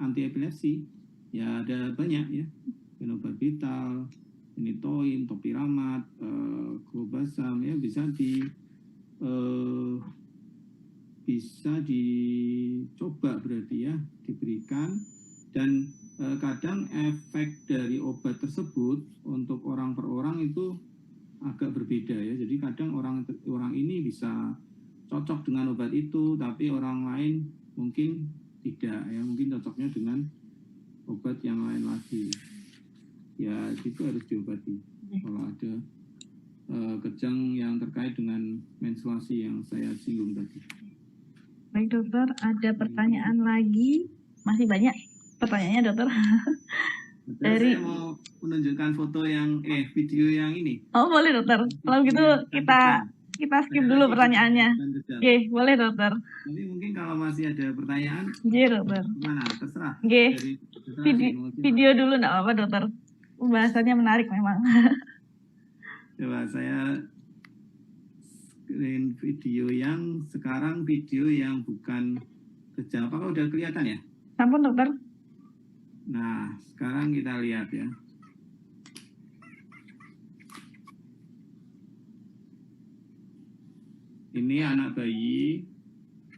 anti epilepsi ya, ada banyak ya, fenobarbital, phenytoin, topiramat, clobazam ya, bisa dicoba berarti ya, diberikan. Dan kadang efek dari obat tersebut untuk orang per orang itu agak berbeda ya. Jadi kadang orang ini bisa cocok dengan obat itu, tapi orang lain mungkin tidak ya, mungkin cocoknya dengan obat yang lain lagi. Ya itu harus diobati kalau ada kejang yang terkait dengan menstruasi yang saya singgung tadi. Baik dokter, ada pertanyaan lagi, masih banyak pertanyaannya dokter. Dari... Saya mau menunjukkan foto yang video yang ini. Oh boleh dokter, kalau gitu kita skip dulu pertanyaannya. Oke, boleh dokter. Nanti mungkin kalau masih ada pertanyaan, dokter. Gimana? Terserah. Video dulu enggak apa-apa dokter. Pembahasannya menarik memang. Coba saya screen video yang sekarang, video yang bukan kejang. Apakah udah kelihatan ya? Sampun dokter. Nah, sekarang kita lihat ya. Ini anak bayi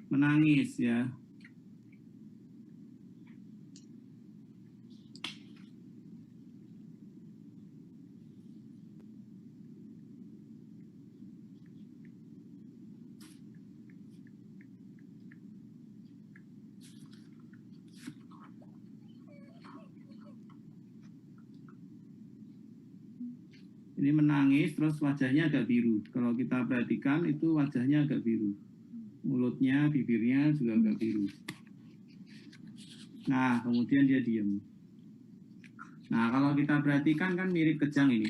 menangis ya. Ini menangis, terus wajahnya agak biru. Kalau kita perhatikan itu wajahnya agak biru. Mulutnya, bibirnya juga agak biru. Nah, kemudian dia diam. Nah, kalau kita perhatikan kan mirip kejang ini.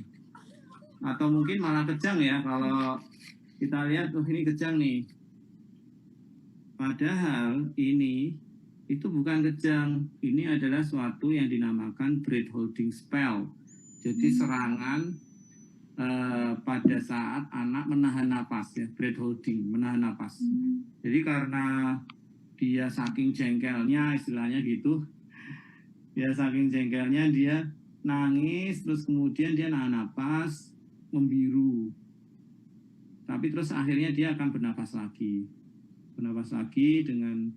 Atau mungkin malah kejang ya, kalau kita lihat, oh ini kejang nih. Padahal ini itu bukan kejang. Ini adalah suatu yang dinamakan breath holding spell. Jadi serangan pada saat anak menahan napas ya, breath holding, menahan napas. Jadi karena dia saking jengkelnya, istilahnya gitu, ya saking jengkelnya dia nangis, terus kemudian dia nahan napas, membiru. Tapi terus akhirnya dia akan bernapas lagi dengan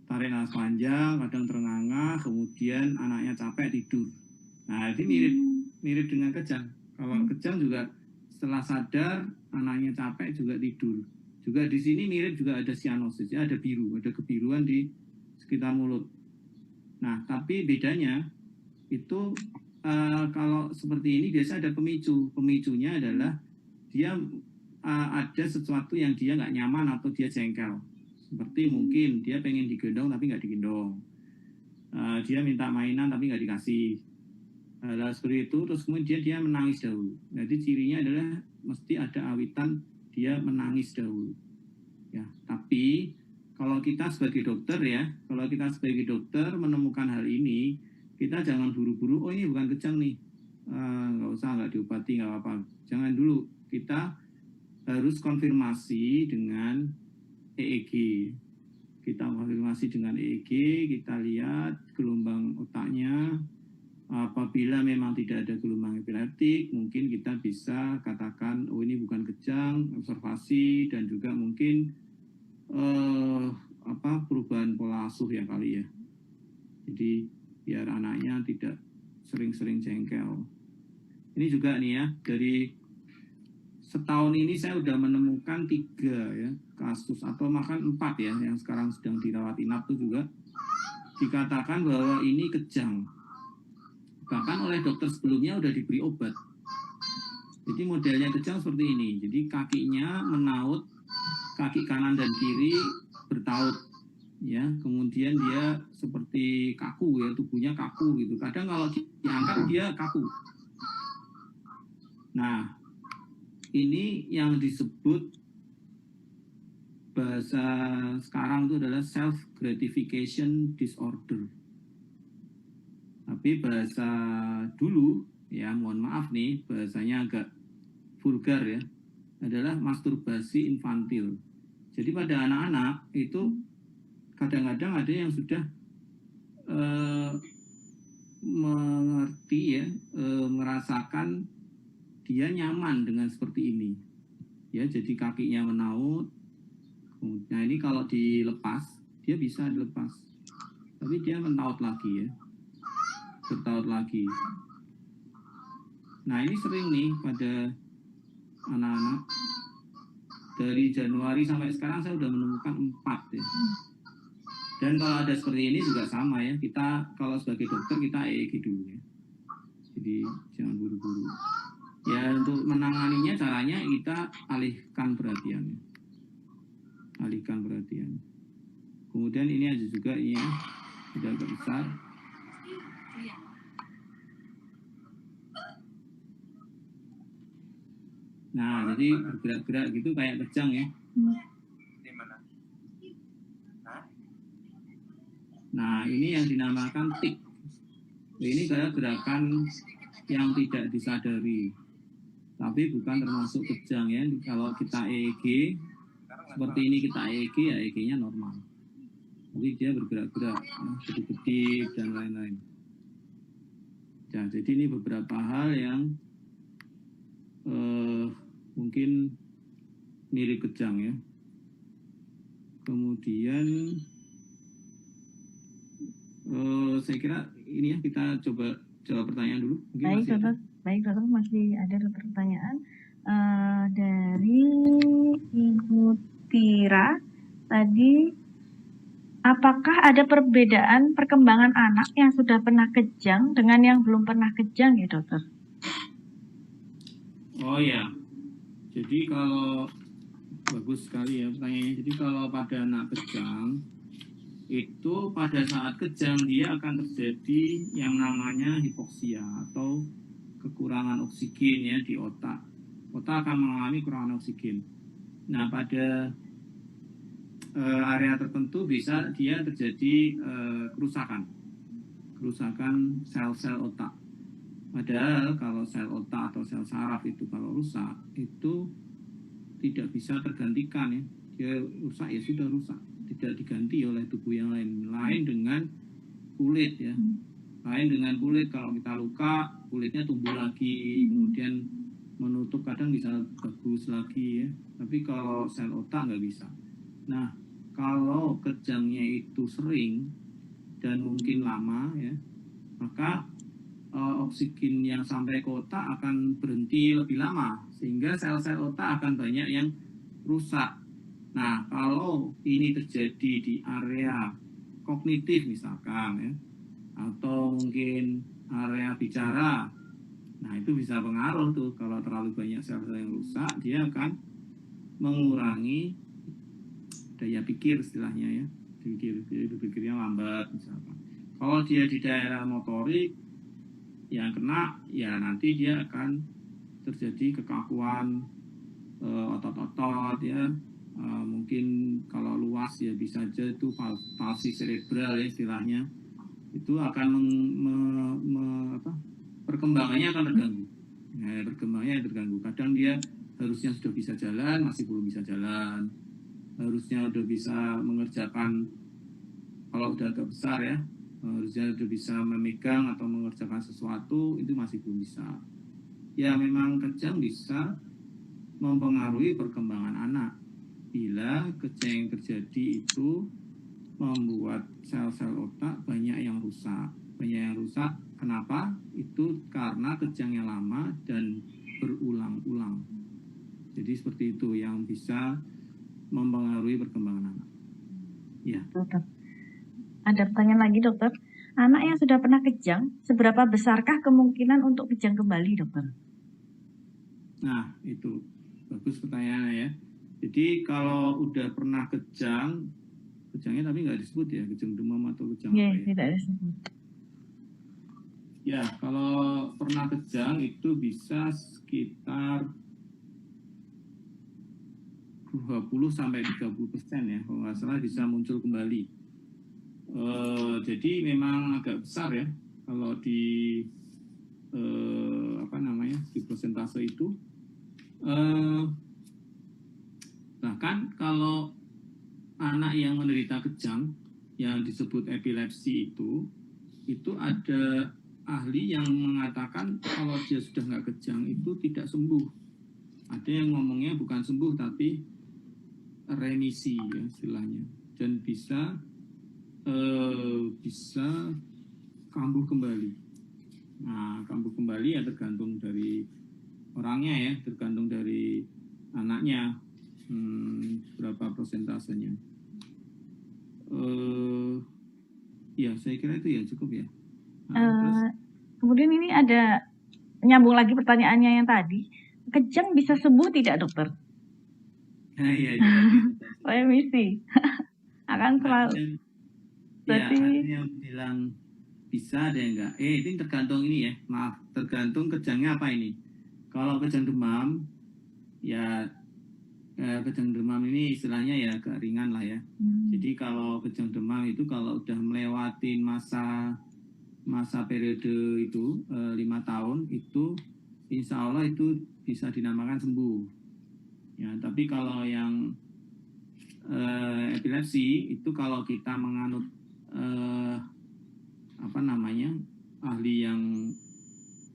tarik nafas panjang, kadang terengah-engah, kemudian anaknya capek tidur. Nah ini mirip dengan kejang. Kalau kejang juga setelah sadar, anaknya capek juga tidur. Juga di sini mirip juga ada sianosis, ya, ada biru, ada kebiruan di sekitar mulut. Nah, tapi bedanya itu kalau seperti ini biasa ada pemicu. Pemicunya adalah dia ada sesuatu yang dia nggak nyaman atau dia jengkel. Seperti mungkin dia pengen digendong tapi nggak digendong. Dia minta mainan tapi nggak dikasih. Hal seperti itu, terus kemudian dia menangis dahulu. Jadi cirinya adalah mesti ada awitan dia menangis dahulu. Ya, tapi kalau kita sebagai dokter ya, kalau kita sebagai dokter menemukan hal ini, kita jangan buru-buru, oh ini bukan kejang nih, nggak usah, nggak diobati, nggak apa-apa. Jangan dulu, kita harus konfirmasi dengan EEG. Kita konfirmasi dengan EEG, kita lihat gelombang otaknya. Apabila memang tidak ada gelombang epileptik, mungkin kita bisa katakan, oh ini bukan kejang, observasi, dan juga mungkin perubahan pola asuh ya kali ya. Jadi biar anaknya tidak sering-sering jengkel. Ini juga nih ya, dari setahun ini saya sudah menemukan 3 ya kasus atau bahkan 4 ya yang sekarang sedang dirawat inap itu juga dikatakan bahwa ini kejang. Bahkan oleh dokter sebelumnya udah diberi obat. Jadi modelnya kejang seperti ini. Jadi kakinya menaut, kaki kanan dan kiri bertaut, ya. Kemudian dia seperti kaku ya, tubuhnya kaku gitu. Kadang kalau diangkat dia kaku. Nah, ini yang disebut bahasa sekarang itu adalah self gratification disorder. Tapi bahasa dulu, ya mohon maaf nih, bahasanya agak vulgar ya, adalah masturbasi infantil. Jadi pada anak-anak itu kadang-kadang ada yang sudah mengerti ya, merasakan dia nyaman dengan seperti ini. Ya, jadi kakinya menaut. Nah ini kalau dilepas, dia bisa dilepas. Tapi dia menaut lagi ya. bertaut lagi. Nah, ini sering nih pada anak-anak. Dari Januari sampai sekarang saya sudah menemukan 4 ya. Dan kalau ada seperti ini juga sama ya. Kita kalau sebagai dokter kita EEG dulu ya. Jadi jangan buru-buru. Ya, untuk menanganinya caranya kita alihkan perhatian. Alihkan perhatian. Kemudian ini ada juga ini ya, sudah agak besar. Nah, jadi bergerak-gerak gitu kayak kejang ya. Nah, ini yang dinamakan tik. Ini adalah gerakan yang tidak disadari, tapi bukan termasuk kejang ya. Kalau kita EEG seperti ini, kita EEG ya EEG-nya normal. Jadi dia bergerak-gerak, kedip-kedip dan lain-lain. Nah, jadi ini beberapa hal yang mungkin mirip kejang ya. Kemudian saya kira ini ya, kita coba jawab pertanyaan dulu. Mungkin Baik masih dokter, baik dokter, masih ada dokter pertanyaan dari Ibu Tira tadi. Apakah ada perbedaan perkembangan anak yang sudah pernah kejang dengan yang belum pernah kejang ya dokter? Oh ya, jadi kalau bagus sekali ya pertanyaannya. Jadi kalau pada anak kejang itu pada saat kejang dia akan terjadi yang namanya hipoksia atau kekurangan oksigen ya di otak. Otak akan mengalami kekurangan oksigen. Nah, pada area tertentu bisa dia terjadi kerusakan sel-sel otak. Padahal kalau sel otak atau sel saraf itu kalau rusak itu tidak bisa tergantikan ya. Dia rusak ya sudah rusak, tidak diganti oleh tubuh yang lain dengan kulit ya. Lain dengan kulit, kalau kita luka kulitnya tumbuh lagi, kemudian menutup kadang bisa bagus lagi ya. Tapi kalau sel otak nggak bisa. Nah, kalau kejangnya itu sering dan mungkin lama ya, maka oksigen yang sampai ke otak akan berhenti lebih lama, sehingga sel-sel otak akan banyak yang rusak. Nah, kalau ini terjadi di area kognitif misalkan ya, atau mungkin area bicara, nah itu bisa pengaruh tuh. Kalau terlalu banyak sel-sel yang rusak, dia akan mengurangi daya pikir istilahnya ya, berpikirnya lambat misalkan. Kalau dia di daerah motorik yang kena, ya nanti dia akan terjadi kekakuan otot-otot ya, mungkin kalau luas ya bisa aja itu palsi cerebral ya istilahnya. Itu akan perkembangannya akan terganggu. Nah, perkembangannya terganggu. Kadang dia harusnya sudah bisa jalan, masih belum bisa jalan. Harusnya sudah bisa mengerjakan, kalau udah agak besar ya, harusnya sudah bisa memegang atau mengerjakan sesuatu, itu masih belum bisa. Ya memang kejang bisa mempengaruhi perkembangan anak. Bila kejang yang terjadi itu membuat sel-sel otak banyak yang rusak. Banyak yang rusak, kenapa? Itu karena kejang yang lama dan berulang-ulang. Jadi seperti itu yang bisa mempengaruhi perkembangan anak. Ya. Dokter. Ada pertanyaan lagi dokter. Anak yang sudah pernah kejang, seberapa besarkah kemungkinan untuk kejang kembali dokter? Nah itu bagus pertanyaannya ya. Jadi kalau udah pernah kejang, kejangnya tapi nggak disebut ya, kejang demam atau kejang apa ya? Tidak disebut. Ya, kalau pernah kejang itu bisa sekitar 20-30% ya, kalau nggak salah bisa muncul kembali. Jadi memang agak besar ya kalau di di persentase itu. Bahkan kalau anak yang menderita kejang yang disebut epilepsi itu ada ahli yang mengatakan kalau dia sudah nggak kejang itu tidak sembuh. Ada yang ngomongnya bukan sembuh tapi remisi ya istilahnya, dan bisa kambuh kembali. Nah, kambuh kembali ya tergantung dari orangnya ya, tergantung dari anaknya, berapa persentasenya. Ya, saya kira itu ya cukup ya. Terus Kemudian ini ada nyambung lagi pertanyaannya yang tadi, kejang bisa sembuh tidak dokter? ya itu tadi. Remisi akan selalu. Ya, Berarti ada yang bilang bisa, ada yang enggak. Ini tergantung ini ya, maaf, tergantung kejangnya apa ini. Kalau kejang demam, ya kejang demam ini istilahnya ya agak ringan lah ya. Jadi kalau kejang demam itu kalau udah melewati masa periode itu 5 tahun itu insya Allah itu bisa dinamakan sembuh. Ya, tapi kalau yang epilepsi itu kalau kita menganut ahli yang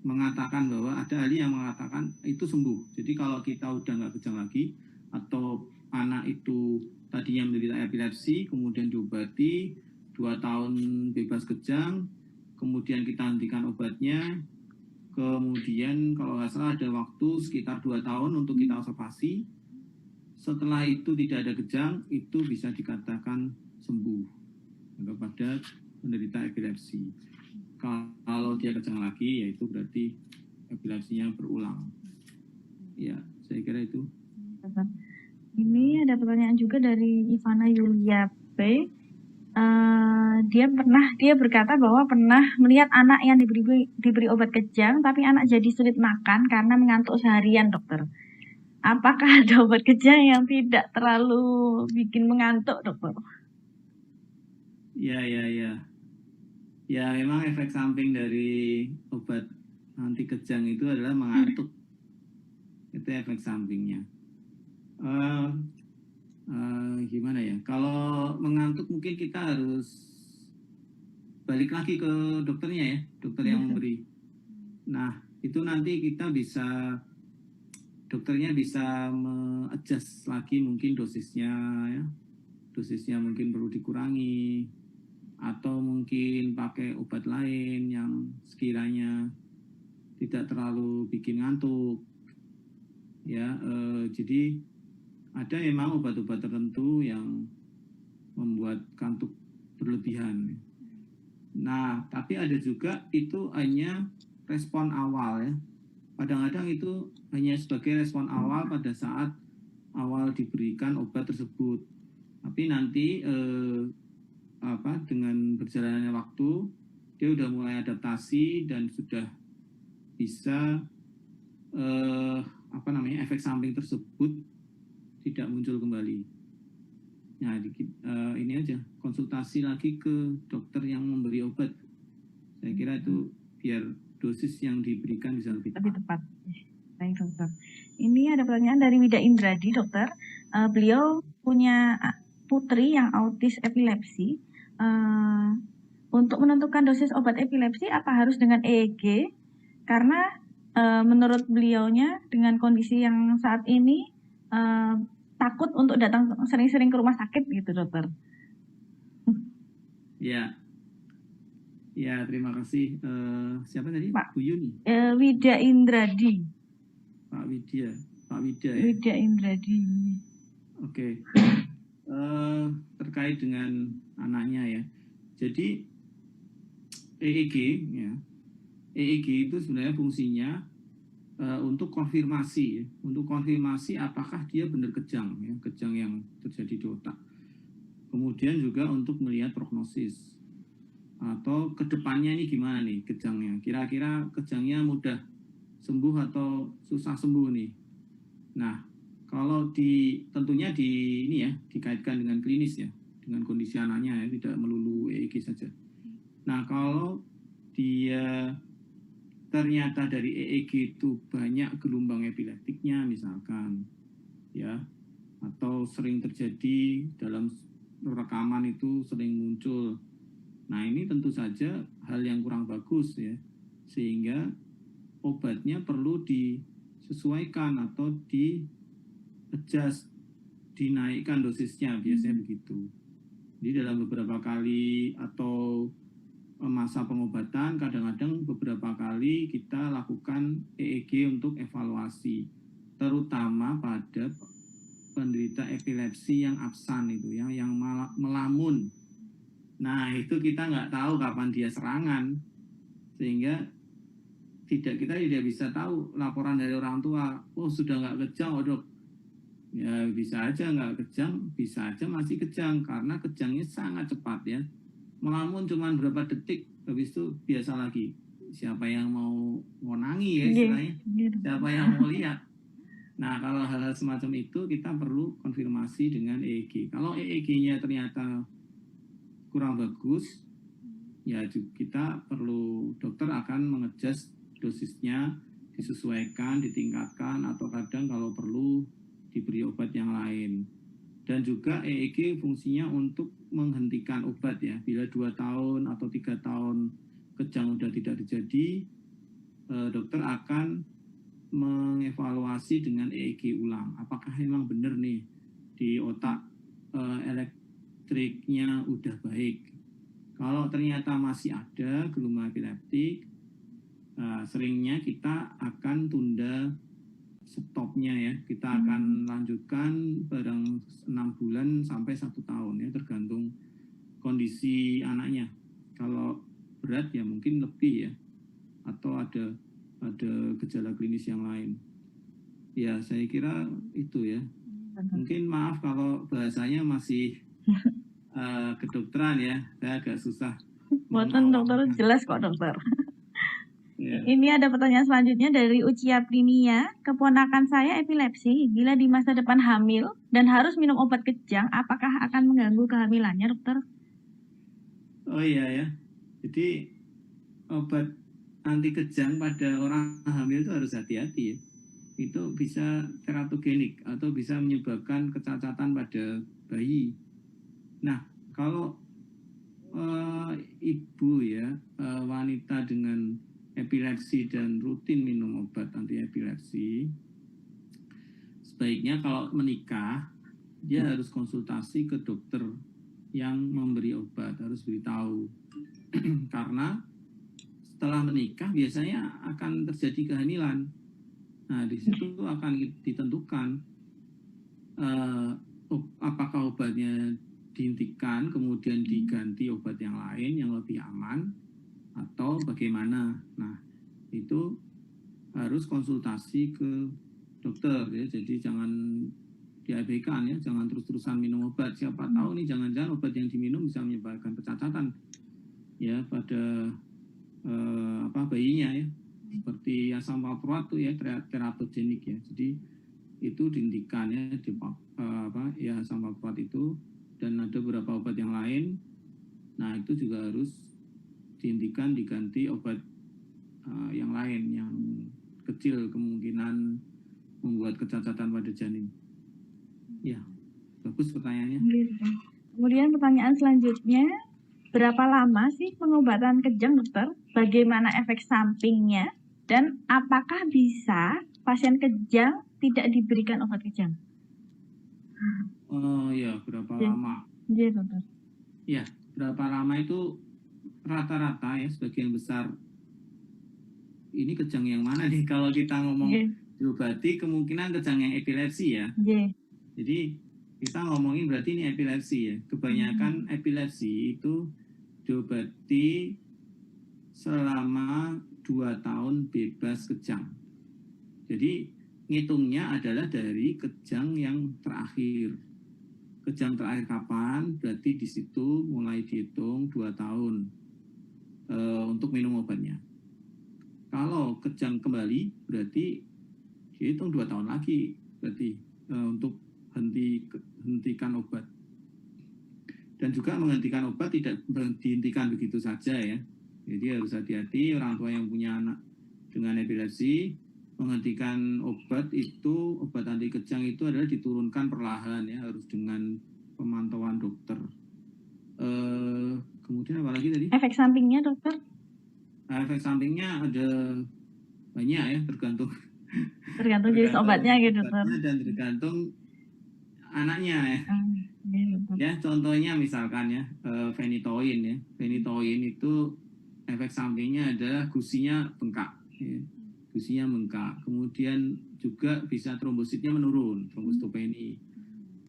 mengatakan bahwa ada ahli yang mengatakan itu sembuh. Jadi kalau kita udah nggak kejang lagi atau anak itu tadinya menderita epilepsi kemudian diobati 2 tahun bebas kejang, kemudian kita hentikan obatnya, kemudian kalau nggak salah ada waktu sekitar 2 tahun untuk kita observasi. Setelah itu tidak ada kejang, itu bisa dikatakan sembuh kepada penderita epilepsi. Kalau dia kejang lagi, yaitu berarti epilepsinya berulang. Ya, saya kira itu. Ini ada pertanyaan juga dari Ivana Yulia P. Dia berkata bahwa pernah melihat anak yang diberi obat kejang, tapi anak jadi sulit makan karena mengantuk seharian, dokter. Apakah ada obat kejang yang tidak terlalu bikin mengantuk, dokter? Ya. Ya, memang efek samping dari obat anti kejang itu adalah mengantuk. Itu efek sampingnya. Gimana ya? Kalau mengantuk mungkin kita harus balik lagi ke dokternya ya, dokter yang memberi. Nah, itu nanti kita dokternya bisa adjust lagi mungkin dosisnya ya. Dosisnya mungkin perlu dikurangi atau mungkin pakai obat lain yang sekiranya tidak terlalu bikin ngantuk ya. Jadi ada memang obat-obat tertentu yang membuat kantuk berlebihan. Nah, tapi ada juga itu hanya respon awal ya. Kadang-kadang itu hanya sebagai respon awal pada saat awal diberikan obat tersebut. Tapi nanti dengan berjalannya waktu dia udah mulai adaptasi dan sudah bisa efek samping tersebut tidak muncul kembali. Nah, ini aja konsultasi lagi ke dokter yang memberi obat. Saya kira itu biar dosis yang diberikan bisa lebih tepat. Baik, dokter. Ini ada pertanyaan dari Wida Indradi, dokter. Beliau punya putri yang autis epilepsi. Untuk menentukan dosis obat epilepsi apa harus dengan EEG? Karena menurut beliaunya dengan kondisi yang saat ini takut untuk datang sering-sering ke rumah sakit gitu, dokter. Ya, terima kasih. Siapa tadi? Pak Bu Yuni. Wida Indradi. Pak Wida ya. Wida Indradi. Oke. Terkait dengan anaknya ya. Jadi EEG ya. EEG itu sebenarnya fungsinya untuk konfirmasi ya. Untuk konfirmasi apakah dia benar kejang ya, kejang yang terjadi di otak. Kemudian juga untuk melihat prognosis atau kedepannya ini gimana nih kejangnya. Kira-kira kejangnya mudah sembuh atau susah sembuh nih. Nah, kalau tentunya ini ya dikaitkan dengan klinis ya, dengan kondisi anaknya ya, tidak melulu EEG saja. Nah, kalau dia ternyata dari EEG itu banyak gelombang epileptiknya misalkan ya, atau sering terjadi dalam rekaman itu sering muncul. Nah, ini tentu saja hal yang kurang bagus ya, sehingga obatnya perlu disesuaikan atau di-adjust, dinaikkan dosisnya, biasanya begitu. Jadi dalam beberapa kali atau masa pengobatan, kadang-kadang beberapa kali kita lakukan EEG untuk evaluasi, terutama pada penderita epilepsi yang absen itu, yang melamun. Nah, itu kita nggak tahu kapan dia serangan, sehingga kita tidak bisa tahu laporan dari orang tua, oh sudah nggak kejang, oh dok. Ya bisa aja nggak kejang, bisa aja masih kejang, karena kejangnya sangat cepat ya. Melamun cuma berapa detik, habis itu biasa lagi. Siapa yang mau nangi ya istilahnya, siapa yang mau lihat. Nah, kalau hal-hal semacam itu kita perlu konfirmasi dengan EEG. Kalau EEG-nya ternyata kurang bagus, ya kita perlu, dokter akan mengadjust dosisnya, disesuaikan, ditingkatkan, atau kadang kalau perlu diberi obat yang lain. Dan juga EEG fungsinya untuk menghentikan obat ya. Bila 2 tahun atau 3 tahun kejang sudah tidak terjadi, dokter akan mengevaluasi dengan EEG ulang. Apakah memang benar nih di otak elektriknya udah baik. Kalau ternyata masih ada gelombang epileptik, seringnya kita akan tunda stopnya ya, kita akan lanjutkan bareng 6 bulan sampai 1 tahun ya, tergantung kondisi anaknya. Kalau berat ya mungkin lebih ya, atau ada gejala klinis yang lain. Ya saya kira itu ya. Mungkin maaf kalau bahasanya masih kedokteran ya, saya agak susah. Buatan dokter jelas kok dokter. Ya. Ini ada pertanyaan selanjutnya dari Ucia Prinia. Keponakan saya epilepsi. Bila di masa depan hamil dan harus minum obat kejang, apakah akan mengganggu kehamilannya, dokter? Oh iya ya. Jadi obat anti kejang pada orang hamil itu harus hati-hati ya. Itu bisa teratogenik atau bisa menyebabkan kecacatan pada bayi. Nah, kalau ibu ya, wanita dengan epilepsi dan rutin minum obat anti epilepsi, sebaiknya kalau menikah dia harus konsultasi ke dokter yang memberi obat, harus beritahu. Karena setelah menikah biasanya akan terjadi kehamilan. Nah, di situ akan ditentukan apakah obatnya dihentikan kemudian diganti obat yang lain yang lebih aman atau bagaimana. Nah, itu harus konsultasi ke dokter ya. Jadi jangan diabaikan ya, jangan terus-terusan minum obat. Siapa tahu nih jangan-jangan obat yang diminum bisa menyebabkan kecacatan ya pada bayinya ya. Seperti asam valproat itu ya teratogenik ya. Jadi itu dihentikan ya asam valproat itu, dan ada beberapa obat yang lain. Nah, itu juga harus dihentikan, diganti obat yang lain yang kecil kemungkinan membuat kecacatan pada janin. Ya, bagus pertanyaannya. Kemudian pertanyaan selanjutnya, berapa lama sih pengobatan kejang, dokter? Bagaimana efek sampingnya? Dan apakah bisa pasien kejang tidak diberikan obat kejang? Ya, berapa lama? Iya, dokter. Ya, berapa lama itu rata-rata ya, sebagian besar. Ini kejang yang mana nih? Kalau kita ngomong diobati, kemungkinan kejang yang epilepsi ya. Jadi kita ngomongin berarti ini epilepsi ya. Kebanyakan epilepsi itu diobati selama 2 tahun bebas kejang. Jadi ngitungnya adalah dari kejang yang terakhir. Kejang terakhir kapan? Berarti di situ mulai dihitung 2 tahun untuk minum obatnya. Kalau kejang kembali berarti dihitung 2 tahun lagi berarti untuk hentikan obat. Dan juga menghentikan obat tidak dihentikan begitu saja ya. Jadi harus hati-hati orang tua yang punya anak dengan epilepsi. Menghentikan obat itu, obat anti kejang itu adalah diturunkan perlahan ya, harus dengan pemantauan dokter. Kemudian apa lagi tadi? Efek sampingnya, dokter? Efek sampingnya ada banyak ya, tergantung jenis obatnya gitu, dokter. Dan tergantung anaknya ya. Ya, contohnya misalkan ya phenytoin ya. Phenytoin itu efek sampingnya adalah gusinya bengkak, ya. Gusinya bengkak. Kemudian juga bisa trombositnya menurun, trombositopeni.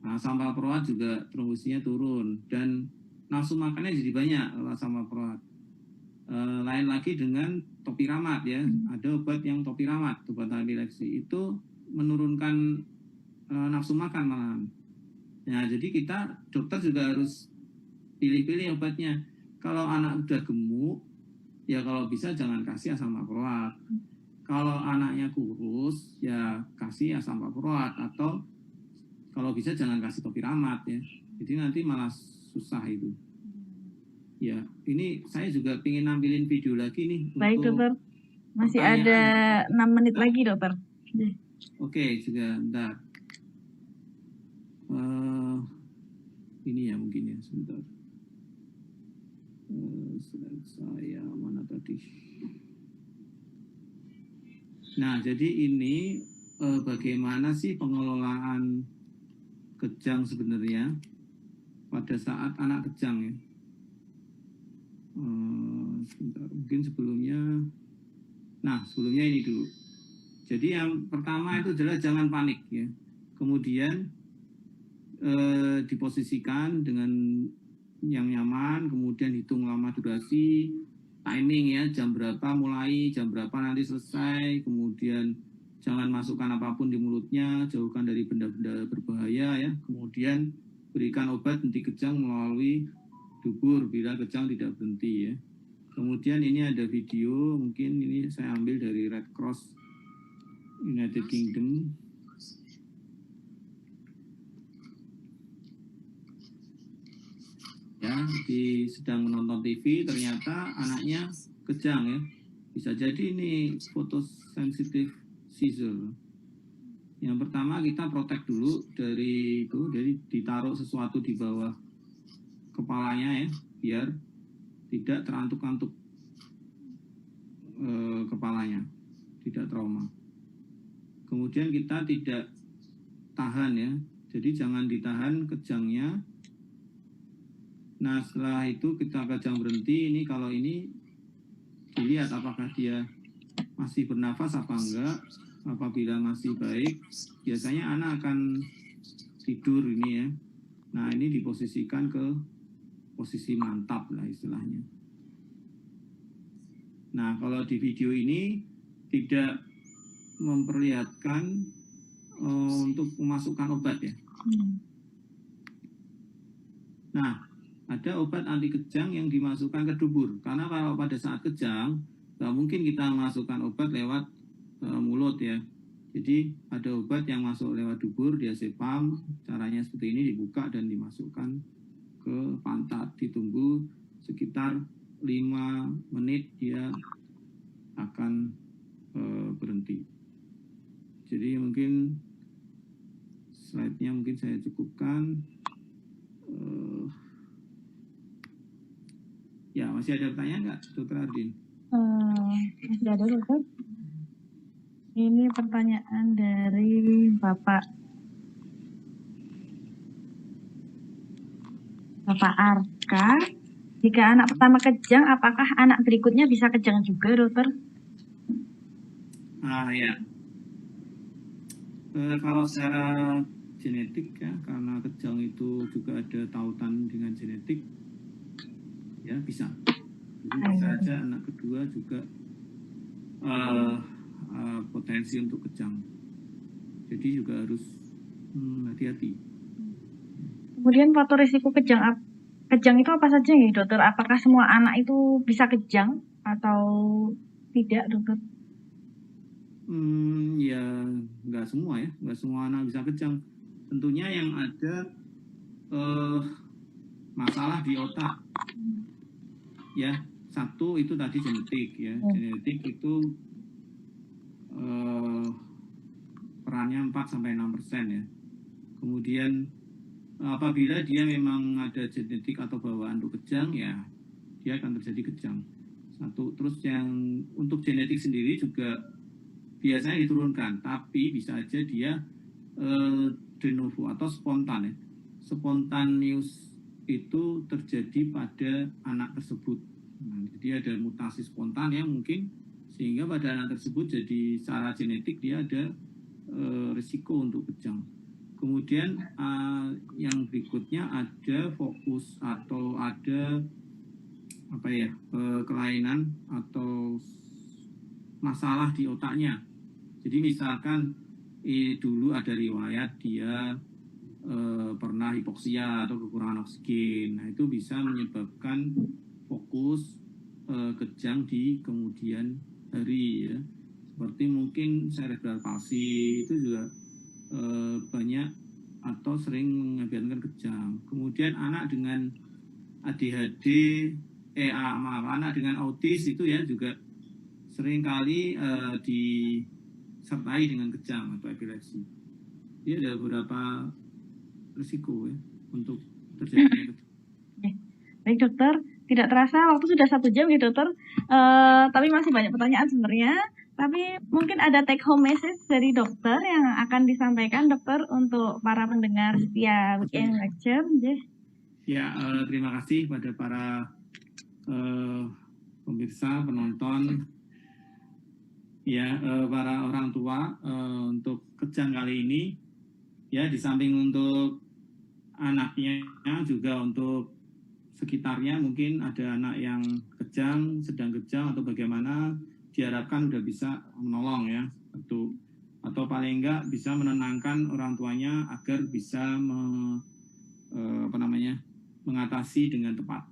Asam valproat juga trombositnya turun dan nafsu makannya jadi banyak kalau asam valproat. Lain lagi dengan topiramat ya, ada obat yang topiramat, obat epilepsi itu menurunkan nafsu makan malahan. Nah, jadi kita dokter juga harus pilih-pilih obatnya. Kalau anak udah gemuk, ya kalau bisa jangan kasih asam valproat. Kalau anaknya kurus, ya kasih asam valproat atau kalau bisa jangan kasih topiramat ya. Jadi nanti malah susah itu. Ya, ini saya juga ingin nampilin video lagi nih. Baik, untuk dokter. Masih ada 6 menit lagi, dokter. Oke, juga bentar. Ini ya mungkin ya, sebentar. Slide saya mana tadi? Nah, jadi ini bagaimana sih pengelolaan kejang sebenarnya pada saat anak kejang ya? Sebentar, mungkin sebelumnya. Nah, sebelumnya ini dulu. Jadi yang pertama itu adalah jangan panik ya. Kemudian diposisikan dengan yang nyaman, kemudian hitung lama durasi, timing ya, jam berapa mulai, jam berapa nanti selesai, kemudian jangan masukkan apapun di mulutnya, jauhkan dari benda-benda berbahaya ya, kemudian berikan obat henti kejang melalui dubur bila kejang tidak berhenti ya. Kemudian ini ada video, mungkin ini saya ambil dari Red Cross United Kingdom. Ya, sedang menonton TV, ternyata anaknya kejang ya. Bisa jadi ini photosensitive seizure. Yang pertama kita protek dulu dari itu, jadi ditaruh sesuatu di bawah kepalanya ya, biar tidak terantuk-antuk kepalanya, tidak trauma. Kemudian kita tidak tahan ya, jadi jangan ditahan kejangnya. Nah, setelah itu kita kejang berhenti. Ini kalau ini dilihat apakah dia masih bernafas apa enggak. Apabila masih baik, biasanya anak akan tidur ini ya. Nah, ini diposisikan ke posisi mantap lah istilahnya. Nah, kalau di video ini tidak memperlihatkan untuk memasukkan obat ya. Nah, ada obat anti kejang yang dimasukkan ke dubur. Karena kalau pada saat kejang, nggak mungkin kita masukkan obat lewat mulut ya. Jadi ada obat yang masuk lewat dubur, diazepam. Caranya seperti ini, dibuka dan dimasukkan ke pantat. Ditunggu sekitar 5 menit dia akan berhenti. Jadi mungkin slide-nya mungkin saya cukupkan. Ya, masih ada pertanyaan nggak, Dokter Ardin? Masih ada, dokter. Ini pertanyaan dari Bapak Arka. Jika anak pertama kejang, apakah anak berikutnya bisa kejang juga, dokter? Ya. Kalau secara genetik ya, karena kejang itu juga ada tautan dengan genetik, ya bisa. Jadi bisa aja anak kedua juga potensi untuk kejang. Jadi juga harus hati-hati. Kemudian faktor risiko kejang itu apa saja ya, dokter? Apakah semua anak itu bisa kejang atau tidak, dokter? Ya nggak semua ya, nggak semua anak bisa kejang. Tentunya yang ada masalah di otak. Ya, satu itu tadi genetik ya. Genetik itu perannya 4-6% ya. Kemudian apabila dia memang ada genetik atau bawaan untuk kejang ya, dia akan terjadi kejang. Satu, terus yang untuk genetik sendiri juga biasanya diturunkan, tapi bisa aja dia de novo atau spontan ya. Spontaneous itu terjadi pada anak tersebut. Nah, jadi ada mutasi spontan ya mungkin, sehingga pada anak tersebut jadi secara genetik dia ada risiko untuk kejang. Kemudian yang berikutnya ada fokus atau ada apa ya kelainan atau masalah di otaknya. Jadi misalkan dulu ada riwayat dia pernah hipoksia atau kekurangan oksigen. Nah, itu bisa menyebabkan fokus kejang di kemudian hari ya. Seperti mungkin cerebral palsy itu juga banyak atau sering mengakibatkan kejang. Kemudian anak dengan ADHD, anak dengan autis itu ya juga seringkali disertai dengan kejang atau epilepsi. Dia ada beberapa risiko ya untuk terjadinya kejang. Baik dokter, tidak terasa waktu sudah 1 jam ya dokter, tapi masih banyak pertanyaan sebenarnya. Tapi mungkin ada take home message dari dokter yang akan disampaikan dokter untuk para pendengar setia Weekend Lecture. Ya, terima kasih pada para pemirsa, penonton, ya para orang tua untuk kejang kali ini. Ya, di samping untuk anaknya juga untuk sekitarnya, mungkin ada anak yang kejang, sedang kejang atau bagaimana, diharapkan sudah bisa menolong ya, atau paling enggak bisa menenangkan orang tuanya agar bisa mengatasi dengan tepat.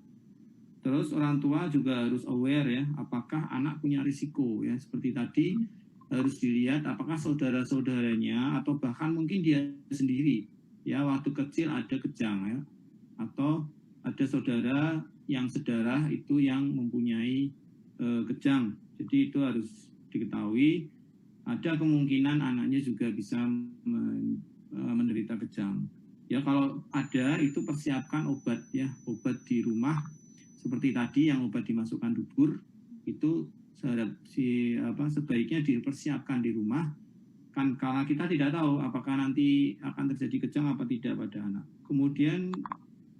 Terus orang tua juga harus aware ya, apakah anak punya risiko ya, seperti tadi harus dilihat apakah saudara-saudaranya atau bahkan mungkin dia sendiri ya waktu kecil ada kejang ya, atau ada saudara yang sedarah itu yang mempunyai kejang. Jadi itu harus diketahui. Ada kemungkinan anaknya juga bisa menderita kejang. Ya kalau ada itu persiapkan obat ya, obat di rumah seperti tadi yang obat dimasukkan dubur itu sebaiknya dipersiapkan di rumah. Kan kalau kita tidak tahu apakah nanti akan terjadi kejang apa tidak pada anak. Kemudian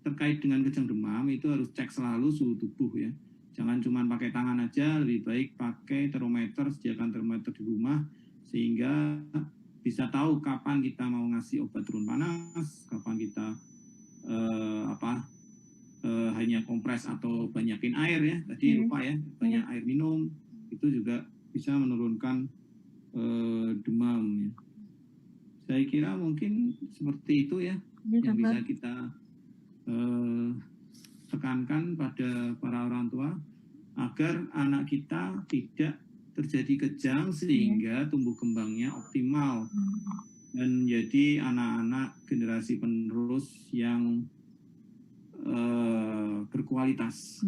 terkait dengan kejang demam itu harus cek selalu suhu tubuh ya. Jangan cuma pakai tangan aja, lebih baik pakai termometer, sediakan termometer di rumah sehingga bisa tahu kapan kita mau ngasih obat turun panas, kapan kita hanya kompres atau banyakin air ya. Tadi lupa ya, banyak air minum itu juga bisa menurunkan demam ya. Saya kira mungkin seperti itu ya yang bisa kita tekankan pada para orang tua agar anak kita tidak terjadi kejang sehingga tumbuh kembangnya optimal dan jadi anak-anak generasi penerus yang berkualitas.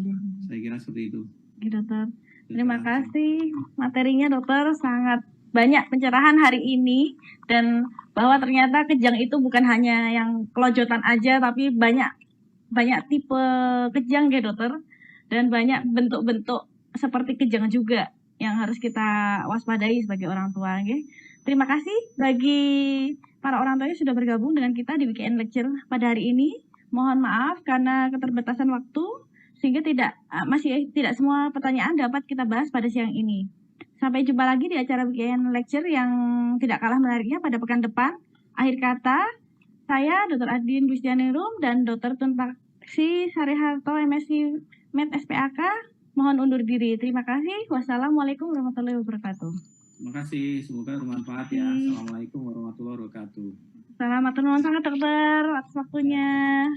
Saya kira seperti itu. Dokter, terima kasih materinya dokter, sangat banyak pencerahan hari ini dan bahwa ternyata kejang itu bukan hanya yang kelojotan aja tapi banyak tipe kejang ya dokter, dan banyak bentuk-bentuk seperti kejang juga yang harus kita waspadai sebagai orang tua. Terima kasih bagi para orang tua yang sudah bergabung dengan kita di Weekend Lecture pada hari ini. Mohon maaf karena keterbatasan waktu sehingga masih tidak semua pertanyaan dapat kita bahas pada siang ini. Sampai jumpa lagi di acara Weekend Lecture yang tidak kalah menariknya pada pekan depan. Akhir kata, saya Dr. Adin Gustianirum dan Dr. Tuntaksi Sariharto MSc Med SPAK mohon undur diri. Terima kasih. Wassalamualaikum warahmatullahi wabarakatuh. Terima kasih. Semoga bermanfaat ya. Assalamualaikum warahmatullahi wabarakatuh. Selamat matur nuwun sangat dokter atas waktunya.